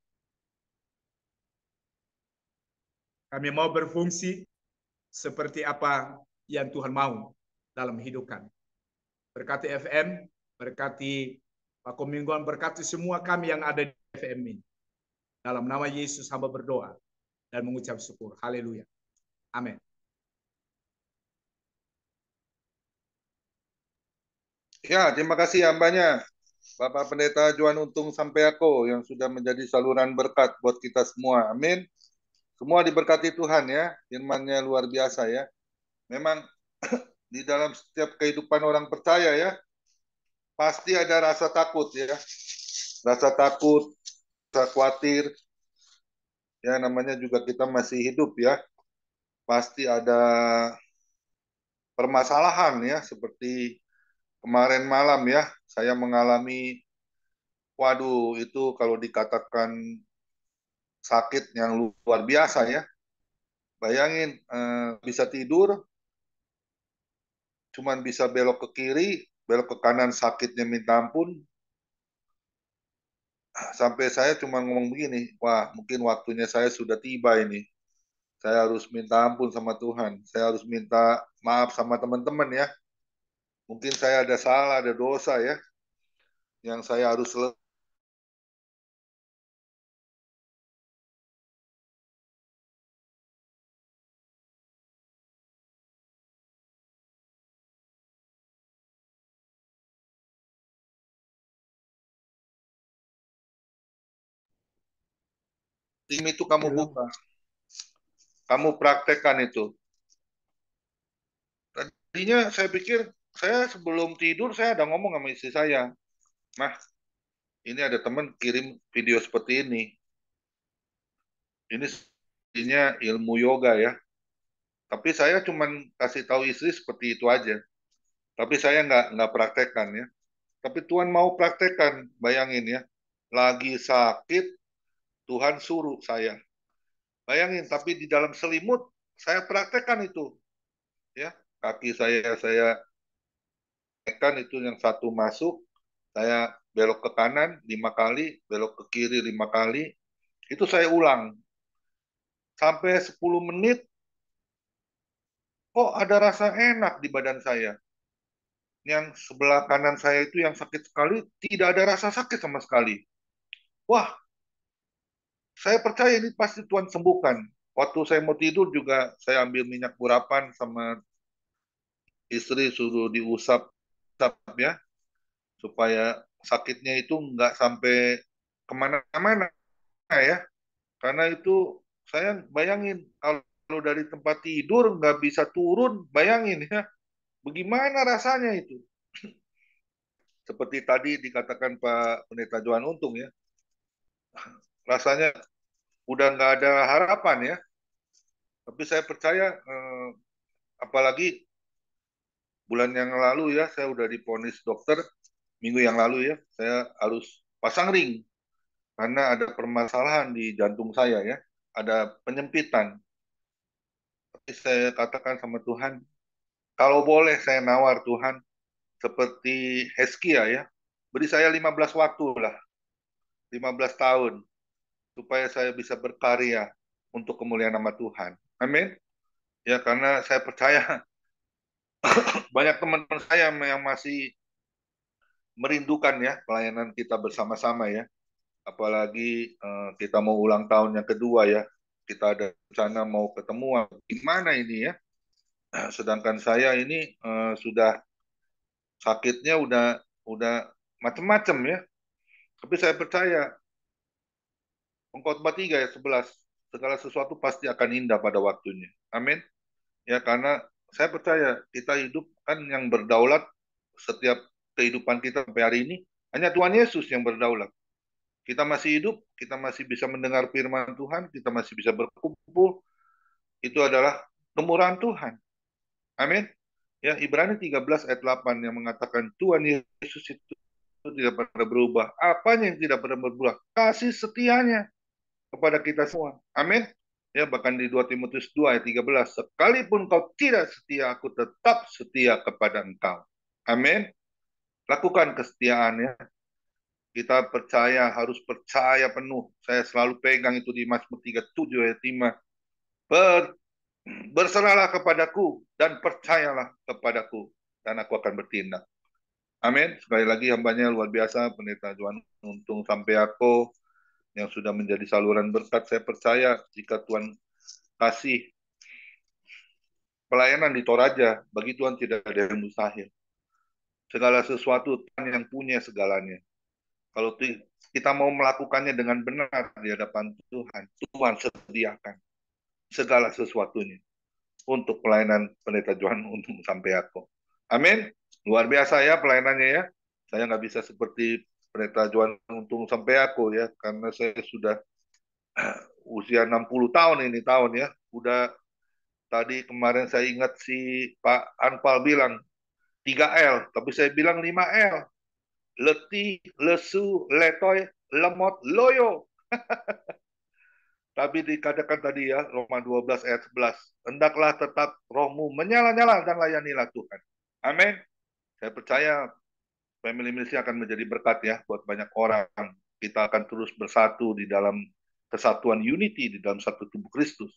Kami mau berfungsi seperti apa yang Tuhan mau dalam hidup kami. Berkati FM, berkati Pak Komingguan, berkati semua kami yang ada di FM ini. Dalam nama Yesus hamba berdoa dan mengucap syukur. Haleluya. Amin. Ya, terima kasih hambanya, Bapak Pendeta Johan Untung Sampeako yang sudah menjadi saluran berkat buat kita semua. Amin. Semua diberkati Tuhan ya, firman-Nya luar biasa ya. Memang di dalam setiap kehidupan orang percaya ya, pasti ada rasa takut ya. Rasa takut, rasa khawatir. Ya, namanya juga kita masih hidup ya. Pasti ada permasalahan ya, seperti kemarin malam ya, saya mengalami, waduh, itu kalau dikatakan sakit yang luar biasa ya. Bayangin, bisa tidur, cuman bisa belok ke kiri, belok ke kanan sakitnya minta ampun. sampai saya cuma ngomong begini, wah mungkin waktunya saya sudah tiba ini. Saya harus minta ampun sama Tuhan. Saya harus minta maaf sama teman-teman ya. Mungkin saya ada salah, ada dosa ya, yang saya harus tim itu kamu buka, kamu praktekkan itu. Tadinya saya pikir, saya sebelum tidur saya ada ngomong sama istri saya, Mah, ini ada teman kirim video seperti ini. Ini sepertinya ilmu yoga ya. Tapi saya cuma kasih tahu istri seperti itu aja. Tapi saya nggak praktekkan ya. Tapi Tuhan mau praktekkan, bayangin ya. Lagi sakit, Tuhan suruh saya. Bayangin, tapi di dalam selimut saya praktekkan itu. Ya, kaki saya tekan itu yang satu masuk, saya belok ke kanan 5 kali, belok ke kiri 5 kali. Itu saya ulang. Sampai 10 menit, kok ada rasa enak di badan saya. Yang sebelah kanan saya itu yang sakit sekali, tidak ada rasa sakit sama sekali. Wah, saya percaya ini pasti Tuhan sembuhkan. Waktu saya mau tidur juga, saya ambil minyak urapan sama istri suruh diusap ya, supaya sakitnya itu nggak sampai kemana-mana ya. Karena itu saya bayangin kalau dari tempat tidur nggak bisa turun, bayangin ya, bagaimana rasanya itu. Seperti tadi dikatakan Pak Pendeta Johan Untung ya, rasanya udah nggak ada harapan ya. Tapi saya percaya, apalagi bulan yang lalu ya, saya udah divonis dokter, minggu yang lalu ya, saya harus pasang ring karena ada permasalahan di jantung saya ya, ada penyempitan. Tapi saya katakan sama Tuhan, kalau boleh saya nawar Tuhan, seperti Heskia ya, beri saya 15 waktu lah, 15 tahun, supaya saya bisa berkarya untuk kemuliaan nama Tuhan. Amin. Ya, karena saya percaya banyak teman-teman saya yang masih merindukan ya pelayanan kita bersama-sama ya. Apalagi kita mau ulang tahun yang kedua ya. Kita ada rencana mau ketemuan. Gimana ini ya? Sedangkan saya ini sudah sakitnya udah macam-macam ya. Tapi saya percaya Pengkhotbah 3 ayat 11, segala sesuatu pasti akan indah pada waktunya. Amin. Ya, karena saya percaya kita hidup kan yang berdaulat setiap kehidupan kita sampai hari ini hanya Tuhan Yesus yang berdaulat. Kita masih hidup, kita masih bisa mendengar firman Tuhan, kita masih bisa berkumpul. Itu adalah kemurahan Tuhan. Amin. Ya, Ibrani 13 ayat 8 yang mengatakan Tuhan Yesus itu tidak pernah berubah. Apanya yang tidak pernah berubah? Kasih setianya kepada kita semua. Amin. Ya, bahkan di 2 Timotius 2 ayat 13, sekalipun kau tidak setia, aku tetap setia kepada engkau. Amin. Lakukan kesetiaannya. Kita percaya, harus percaya penuh. Saya selalu pegang itu di Mazmur 37 ayat 5. Berserahlah kepadaku dan percayalah kepadaku dan aku akan bertindak. Amin. Sekali lagi hambanya luar biasa, Pendeta Johan Untung sampai aku yang sudah menjadi saluran berkat. Saya percaya jika Tuhan kasih pelayanan di Toraja, bagi Tuhan tidak ada yang mustahil. Segala sesuatu Tuhan yang punya segalanya. Kalau kita mau melakukannya dengan benar di hadapan Tuhan, Tuhan sediakan segala sesuatunya untuk pelayanan Pendeta Johan untuk sampai aku. Amin. Luar biasa ya pelayanannya ya. Saya nggak bisa seperti Pendeta Johan Untung sampai aku ya, karena saya sudah usia 60 tahun ini ya. Udah tadi kemarin saya ingat si Pak Anpal bilang 3L, tapi saya bilang 5L. Letih, lesu, letoy, lemot, loyo. Tapi dikatakan tadi ya, Roma 12 ayat 11, hendaklah tetap rohmu menyala-nyala dan layanilah Tuhan. Amin. Saya percaya family ministry akan menjadi berkat ya buat banyak orang. kita akan terus bersatu di dalam kesatuan unity di dalam satu tubuh Kristus.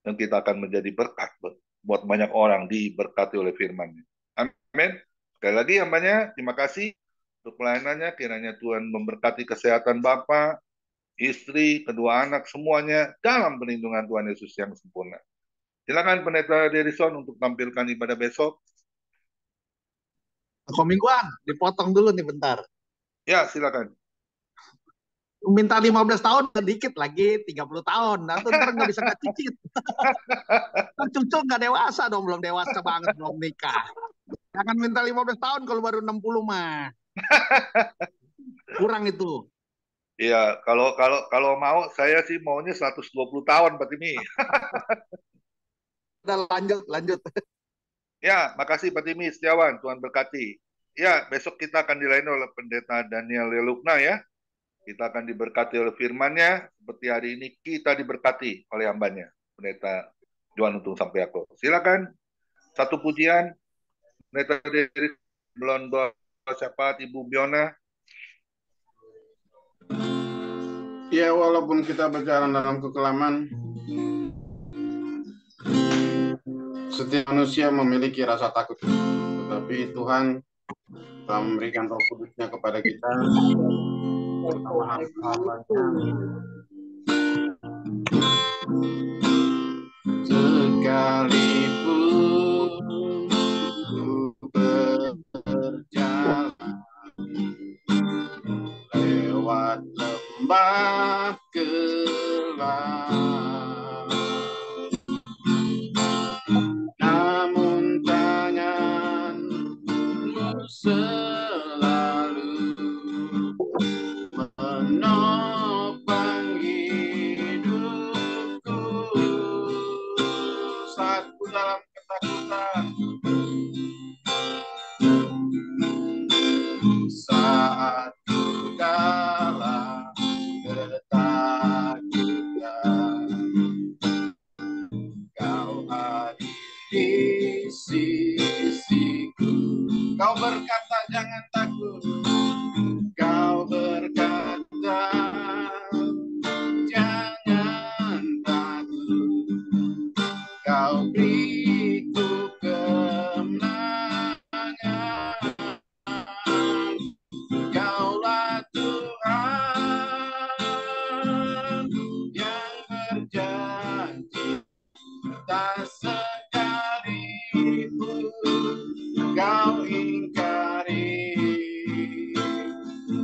Dan kita akan menjadi berkat buat banyak orang diberkati oleh firman-Nya. Amin. Sekali lagi hambanya, terima kasih untuk pelayanannya. Kiranya Tuhan memberkati kesehatan Bapak, istri, kedua anak, semuanya dalam perlindungan Tuhan Yesus yang sempurna. Silakan Pendeta Derison untuk tampilkan ibadah besok. Mingguan, dipotong dulu nih bentar. Ya, silakan. Minta 15 tahun sedikit lagi 30 tahun. Nah, tuh ntar nggak bisa cicit. Ntar cucu nggak dewasa dong, belum dewasa banget, belum nikah. Jangan minta 15 tahun kalau baru 60 mah. Kurang itu. Iya, kalau mau saya sih maunya 120 tahun Pak Timi. Udah lanjut. Ya, makasih Pak Timi Setiawan, Tuhan berkati. Ya, besok kita akan dilayani oleh Pendeta Daniel Lelukna ya. Kita akan diberkati oleh firman-Nya, seperti hari ini kita diberkati oleh hambanya, Pendeta Johan Untung Sampeako. Silakan, satu pujian, Pendeta dari belum doa syafaat Ibu Biona. Ya, walaupun kita berjalan dalam kekelaman, setiap manusia memiliki rasa takut. Tetapi Tuhan telah memberikan Roh Kudus-Nya kepada kita. Sekalipun ku berjalan lewat lembah gelap, namun tangan-Mu selalu menopang hidupku saat ku dalam ketakutan, saat ku dalam ketakutan. Kau hadir di sisiku. Kau berkata jangan takut. Kau berkata jangan takut. Kau beriku kemenangan. Kaulah Tuhan yang berjanji, tak sekalipun kau ingkari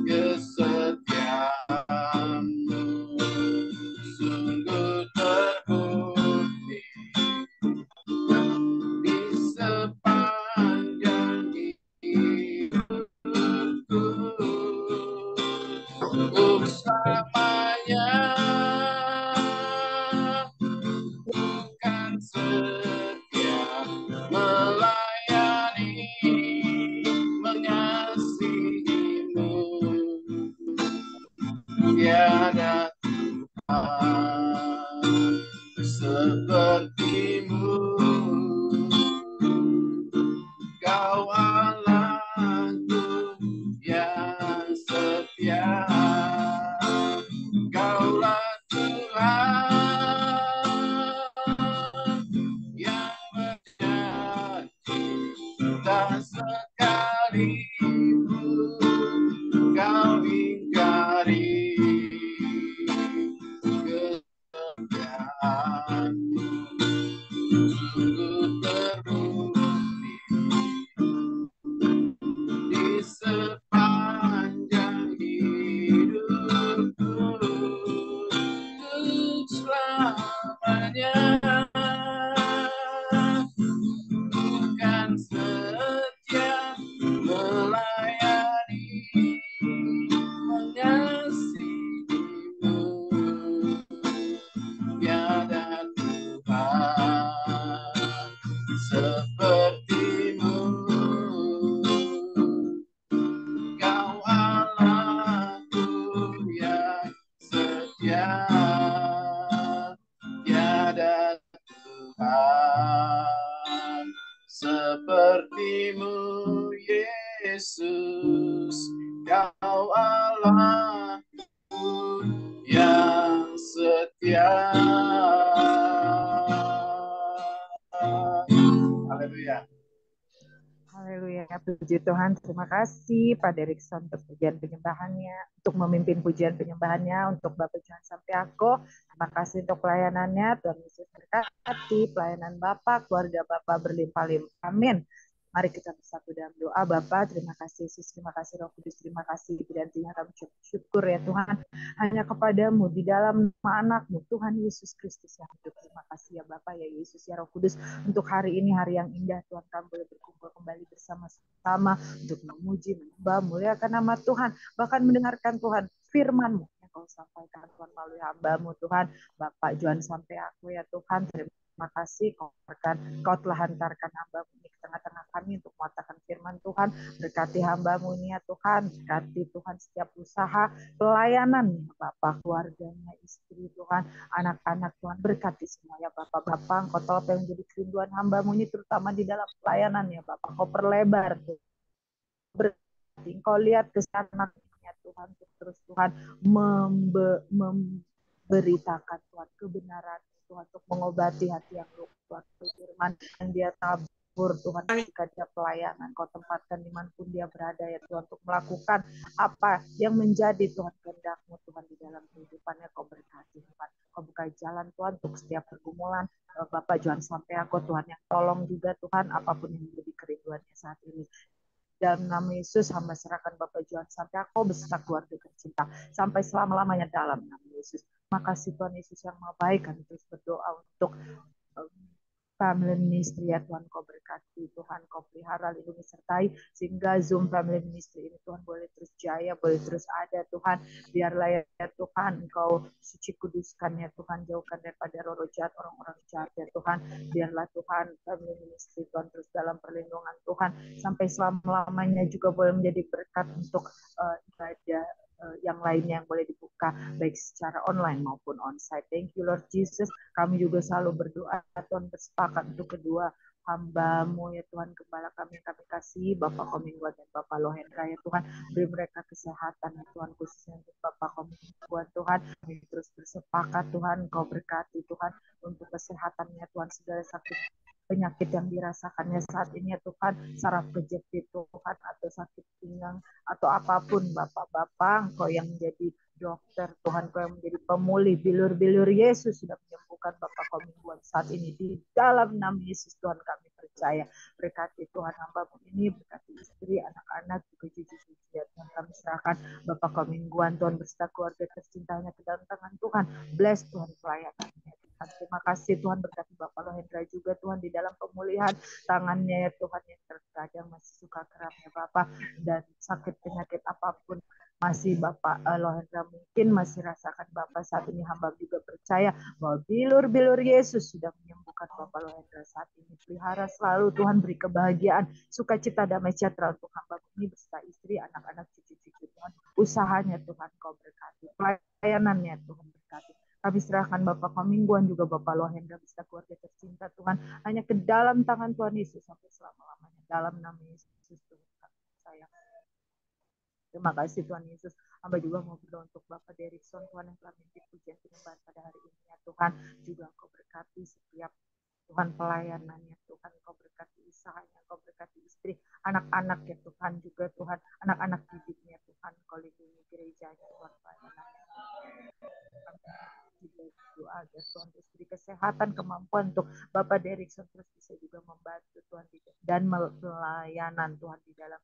kesetiaan-Mu. Sungguh terbukti di sepanjang hidupku, untuk selamanya bukan setia melayani, mengasihi-Mu. Tiada Tuhan seperti-Mu. Kau Allahku yang setia. Puji Tuhan, terima kasih Pak Derikson untuk pujian penyembahannya, untuk memimpin pujian penyembahannya, untuk Bapak Johan Sampiako. Terima kasih untuk pelayanannya. Tuhan Yesus berkati pelayanan Bapak, keluarga Bapak berlimpah-limpah. Amin. Mari kita bersatu dalam doa. Bapak, terima kasih Yesus, terima kasih Roh Kudus, terima kasih gantinya kami syukur ya Tuhan. Hanya kepadamu di dalam nama anakmu Tuhan Yesus Kristus yang hidup. Terima kasih ya Bapak, ya Yesus, ya Roh Kudus, untuk hari ini, hari yang indah Tuhan, kami boleh berkumpul kembali bersama-sama untuk memuji, menyembah, muliakan nama Tuhan, bahkan mendengarkan Tuhan firman-Mu yang Kau sampaikan Tuhan melalui hamba-Mu Tuhan, Bapak Johan Sampiako ya Tuhan. Terima kasih Kau telah hantarkan hamba-Mu ini ke tengah-tengah kami untuk mengatakan firman Tuhan. Berkati hamba-Mu ini ya Tuhan, berkati Tuhan setiap usaha pelayanan Bapak, keluarganya, istri Tuhan, anak-anak Tuhan, berkati semua ya Bapak-Bapak. Engkau tahu apa yang menjadi kerinduan hamba-Mu ini, terutama di dalam pelayanan ya Bapak. Kau perlebar Tuhan, berkati, Engkau lihat kesanannya Tuhan, terus Tuhan memberitakan Tuhan kebenaran Tuhan, untuk mengobati hati yang luka, firman yang dia tabur Tuhan ketika dia pelayanan. Kau tempatkan dimanapun dia berada ya Tuhan, untuk melakukan apa yang menjadi Tuhan kehendak-Mu Tuhan di dalam kehidupannya. Kau berkati Tuhan, Kau buka jalan Tuhan untuk setiap pergumulan Bapak Johan Sampiako Tuhan, yang tolong juga Tuhan apapun yang menjadi kerinduannya saat ini. Dalam nama Yesus, hamba serahkan Bapak Johan Sampiako beserta keluarga tercinta sampai selama-lamanya dalam nama Yesus. Makasih Tuhan Yesus yang Maha Baik. Kami terus berdoa untuk family ministry ya Tuhan. Kau berkati Tuhan, Kau pelihara, lindungi, sertai, sehingga Zoom family ministry ini Tuhan boleh terus jaya, boleh terus ada Tuhan. Biarlah ya Tuhan Engkau suci kuduskan ya Tuhan, jauhkan daripada roh jahat, orang-orang jahat ya Tuhan. Biarlah Tuhan family ministry Tuhan terus dalam perlindungan Tuhan sampai selama-lamanya, juga boleh menjadi berkat untuk ibadah yang lainnya yang boleh dibuka baik secara online maupun onsite. Thank you Lord Jesus. Kami juga selalu berdoa Tuhan, bersepakat untuk kedua hamba-Mu ya Tuhan, gembala kami yang kami kasih, Bapak Komingguan dan Bapak Lohendra ya Tuhan. Beri mereka kesehatan ya Tuhan, khususnya untuk Bapak Komingguan Tuhan. Kami terus bersepakat Tuhan, Kau berkati Tuhan untuk kesehatannya Tuhan, segala sakit penyakit yang dirasakannya saat ini ya Tuhan, saraf kejepit Tuhan, atau sakit pinggang atau apapun Bapak-Bapak, Engkau yang menjadi dokter Tuhan, Kau yang menjadi pemulih, bilur-bilur Yesus sudah menyembuhkan Bapak Komingguan saat ini di dalam nama Yesus Tuhan. Kami percaya, berkati Tuhan hamba-Mu ini, berkati istri, anak-anak, juga cucu-cucu ya Tuhan. Kami serahkan Bapak Komingguan Tuhan beserta keluarga tercintanya ke dalam tangan Tuhan. Bless Tuhan pelayanannya. Terima kasih Tuhan, berkati Bapak Lohendra juga Tuhan di dalam pemulihan tangannya ya Tuhan, yang terkadang masih suka kram ya Bapak, dan sakit penyakit apapun masih Bapak Lohendra mungkin masih rasakan Bapak saat ini. Hamba juga percaya bahwa bilur-bilur Yesus sudah menyembuhkan Bapak Lohendra saat ini. Pelihara selalu Tuhan, beri kebahagiaan, sukacita, damai sejahtera untuk hamba ini beserta istri, anak-anak, cucu-cucu Tuhan. Usahanya Tuhan Kau berkati, pelayanannya Tuhan berkati. Kami serahkan Bapak Komingguan juga Bapak Lohendra beserta keluarga tercinta Tuhan hanya ke dalam tangan Tuhan Yesus sampai selama-lamanya. Dalam nama Yesus Tuhan kami percaya. Terima kasih Tuhan Yesus. Hamba juga mau berdoa untuk Bapak Derikson Tuhan, yang telah memimpin pujian penyembahan pada hari ini ya Tuhan. Juga Engkau berkati setiap Tuhan pelayanannya Tuhan, Engkau berkati usahanya, Engkau berkati istri, anak-anak ya Tuhan, juga Tuhan anak-anak didiknya Tuhan, Engkau lindungi gerejanya Tuhan, pelayanannya doa agar Tuhan terus beri kesehatan, kemampuan untuk Bapak Derikson terus bisa juga membantu Tuhan dan pelayanan Tuhan di dalam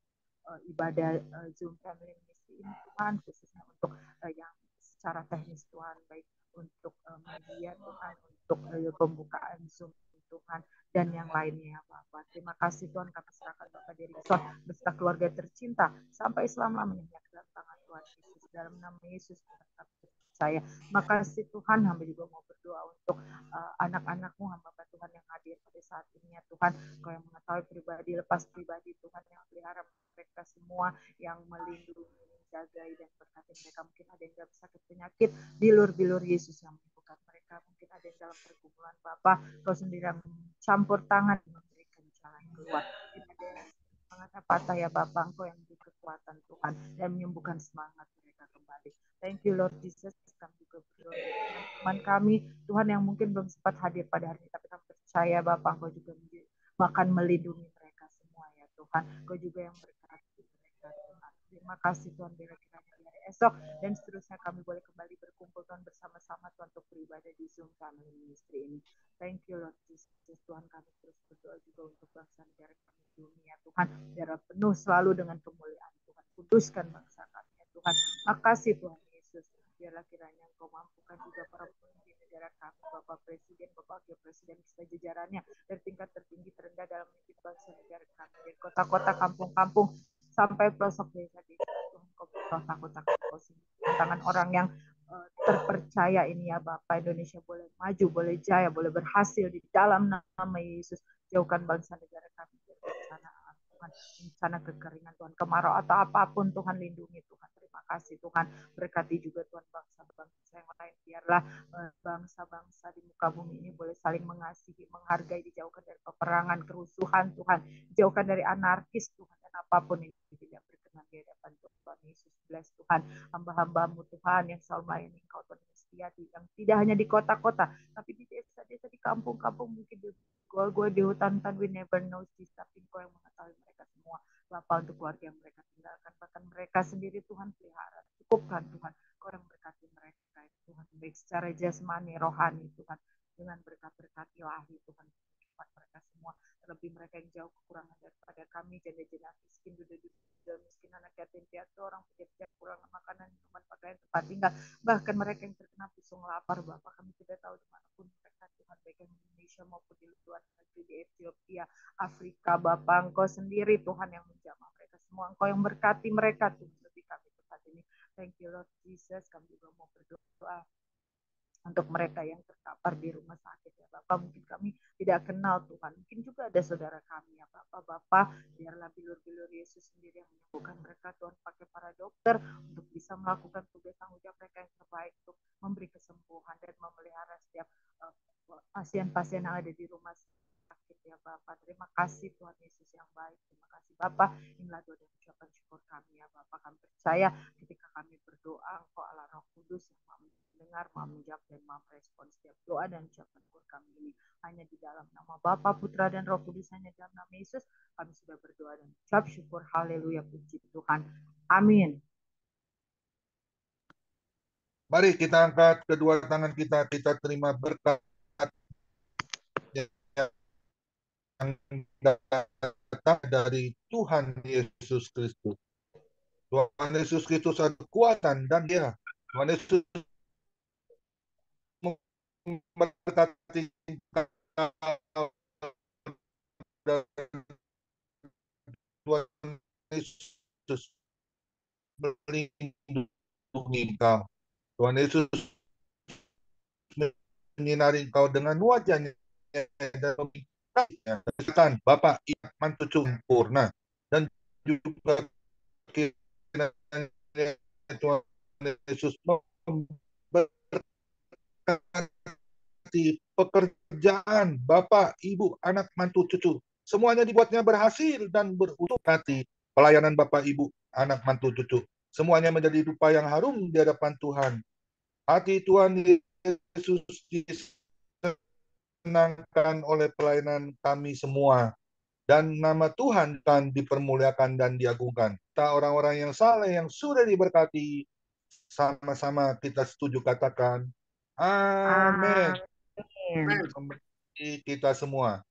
ibadah Zoom Family Ministry ini Tuhan, khususnya untuk yang secara teknis Tuhan, baik untuk media Tuhan, untuk pembukaan Zoom Tuhan, dan yang lainnya ya Bapak. Terima kasih Tuhan, kami serahkan Bapak Derikson beserta keluarga tercinta sampai selama-lamanya ke dalam tangan Tuhan Yesus. Dalam nama Yesus saya. Makasih Tuhan, hamba juga mau berdoa untuk anak-anak-Mu, hamba Tuhan yang hadir pada saat ini ya Tuhan. Kau yang mengetahui pribadi, lepas pribadi Tuhan, yang pelihara mereka semua, yang melindungi, menjagai dan berkati mereka. Mungkin ada yang dalam sakit penyakit, bilur-bilur Yesus yang menyembuhkan mereka. Mungkin ada yang dalam pergumulan Bapa, Kau sendiri yang campur tangan memberikan jalan keluar. Mungkin ada yang semangatnya patah ya Bapak, Engkau yang memberi kekuatan Tuhan dan menyembuhkan semangat mereka kembali. Thank you Lord Jesus. Kami juga berdoa teman-teman kami Tuhan yang mungkin belum sempat hadir pada hari ini, tapi kami percaya Bapak Engkau juga akan melindungi mereka semua ya Tuhan. Tuhan. Kau juga yang berkati mereka Tuhan. Terima kasih Tuhan, bila kiranya di hari esok dan seterusnya kami boleh kembali berkumpul Tuhan bersama-sama Tuhan untuk beribadah di Zoom Family Ministry ini. Thank you Lord Jesus. Tuhan, kami terus berdoa juga untuk bangsa negara kami di dunia Tuhan, biar penuh selalu dengan kemuliaan Tuhan. Kuduskan bangsa kami ya Tuhan. Makasih Tuhan Yesus. Biarlah kiranya Engkau mampukan juga para pemimpin negara kami, Bapak Presiden, Bapak Wakil Presiden, serta jajarannya dari tingkat tertinggi terendah dalam memimpin bangsa negara kami, dari kota-kota, kampung-kampung sampai pelosok desa-desa. Tuhan, Kau berkota-kota Kau tangan orang yang terpercaya ini ya Bapak. Indonesia boleh maju, boleh jaya, boleh berhasil di dalam nama Yesus. Jauhkan bangsa negara kami dari bencana Tuhan, bencana kekeringan Tuhan, kemarau atau apapun Tuhan, lindungi Tuhan. Terima kasih Tuhan, berkati juga Tuhan bangsa-bangsa yang lain. Biarlah bangsa-bangsa di muka bumi ini boleh saling mengasihi, menghargai, dijauhkan dari peperangan, kerusuhan Tuhan, dijauhkan dari anarkis Tuhan, dan apapun yang tidak berkenan di hadapan Tuhan Yesus. Bless Tuhan hamba-hambamu Tuhan yang selalu melayani Engkau Tuhan setia, yang tidak hanya di kota-kota tapi di desa-desa, di kampung-kampung, mungkin di gua-gua, di hutan-hutan, we never know Jesus, tapi Engkau yang mengetahui mereka semua Bapa, untuk keluarga yang mereka tinggalkan, bahkan mereka sendiri Tuhan pelihara, cukupkan Tuhan. Kau yang berkati mereka Tuhan, baik secara jasmani, rohani Tuhan, dengan berkat-berkat ilahi Tuhan, mereka semua, terlebih mereka yang jauh kekurangan daripada kami, janda-janda miskin, duda-duda miskin, anak yatim piatu, orang pejabat kurang makanan, minuman, pakaian, tempat tinggal, bahkan mereka yang terkena pisung lapar Bapak, kami tidak tahu dimanapun mereka Tuhan, baik di Indonesia maupun di luar negeri, di Ethiopia, Afrika Bapak, Engkau sendiri Tuhan yang menjamah mereka semua, Engkau yang berkati mereka Tuhan, lebih kami saat ini. Thank you Lord Jesus. Kami juga mau berdoa untuk mereka yang terkapar di rumah sakit ya Bapak, mungkin kami tidak kenal Tuhan, mungkin juga ada saudara kami ya Bapak, biarlah bilur-bilur Yesus sendiri yang menyembuhkan mereka Tuhan, pakai para dokter untuk bisa melakukan tugas tanggung jawab mereka yang terbaik untuk memberi kesembuhan dan memelihara setiap pasien-pasien yang ada di rumah sakit ya Bapak. Terima kasih Tuhan Yesus yang baik, terima kasih Bapak. Inilah doa dan ucapan syukur kami ya Bapak, kami percaya ketika kami berdoa Engkau Allah Roh Kudus yang mendengar, mau menjawab dan mau merespon setiap doa dan ucapan syukur kami ini. Hanya di dalam nama Bapa, Putra dan Roh Kudus, hanya dalam nama Yesus kami sudah berdoa dan ucap syukur. Haleluya, puji Tuhan. Amin. Mari kita angkat kedua tangan kita terima berkat yang datang dari Tuhan Yesus Kristus. Tuhan Yesus Kristus ada kekuatan dan Dia, Tuhan Yesus memberkati Tuhan Yesus melindungi engkau. Tuhan Yesus menyinari engkau dengan wajahnya dan memberkati Bapak iman cucu sempurna, dan juga Tuhan Yesus memberkati pekerjaan Bapak, Ibu, anak, mantu, cucu. Semuanya dibuatnya berhasil dan berutuh hati. Pelayanan Bapak, Ibu, anak, mantu, cucu. Semuanya menjadi rupa yang harum di hadapan Tuhan. Hati Tuhan Yesus disenangkan oleh pelayanan kami semua. Dan nama Tuhan kan dipermuliakan dan diagungkan. Kita orang-orang yang saleh, yang sudah diberkati, sama-sama kita setuju katakan, amin. Kita semua.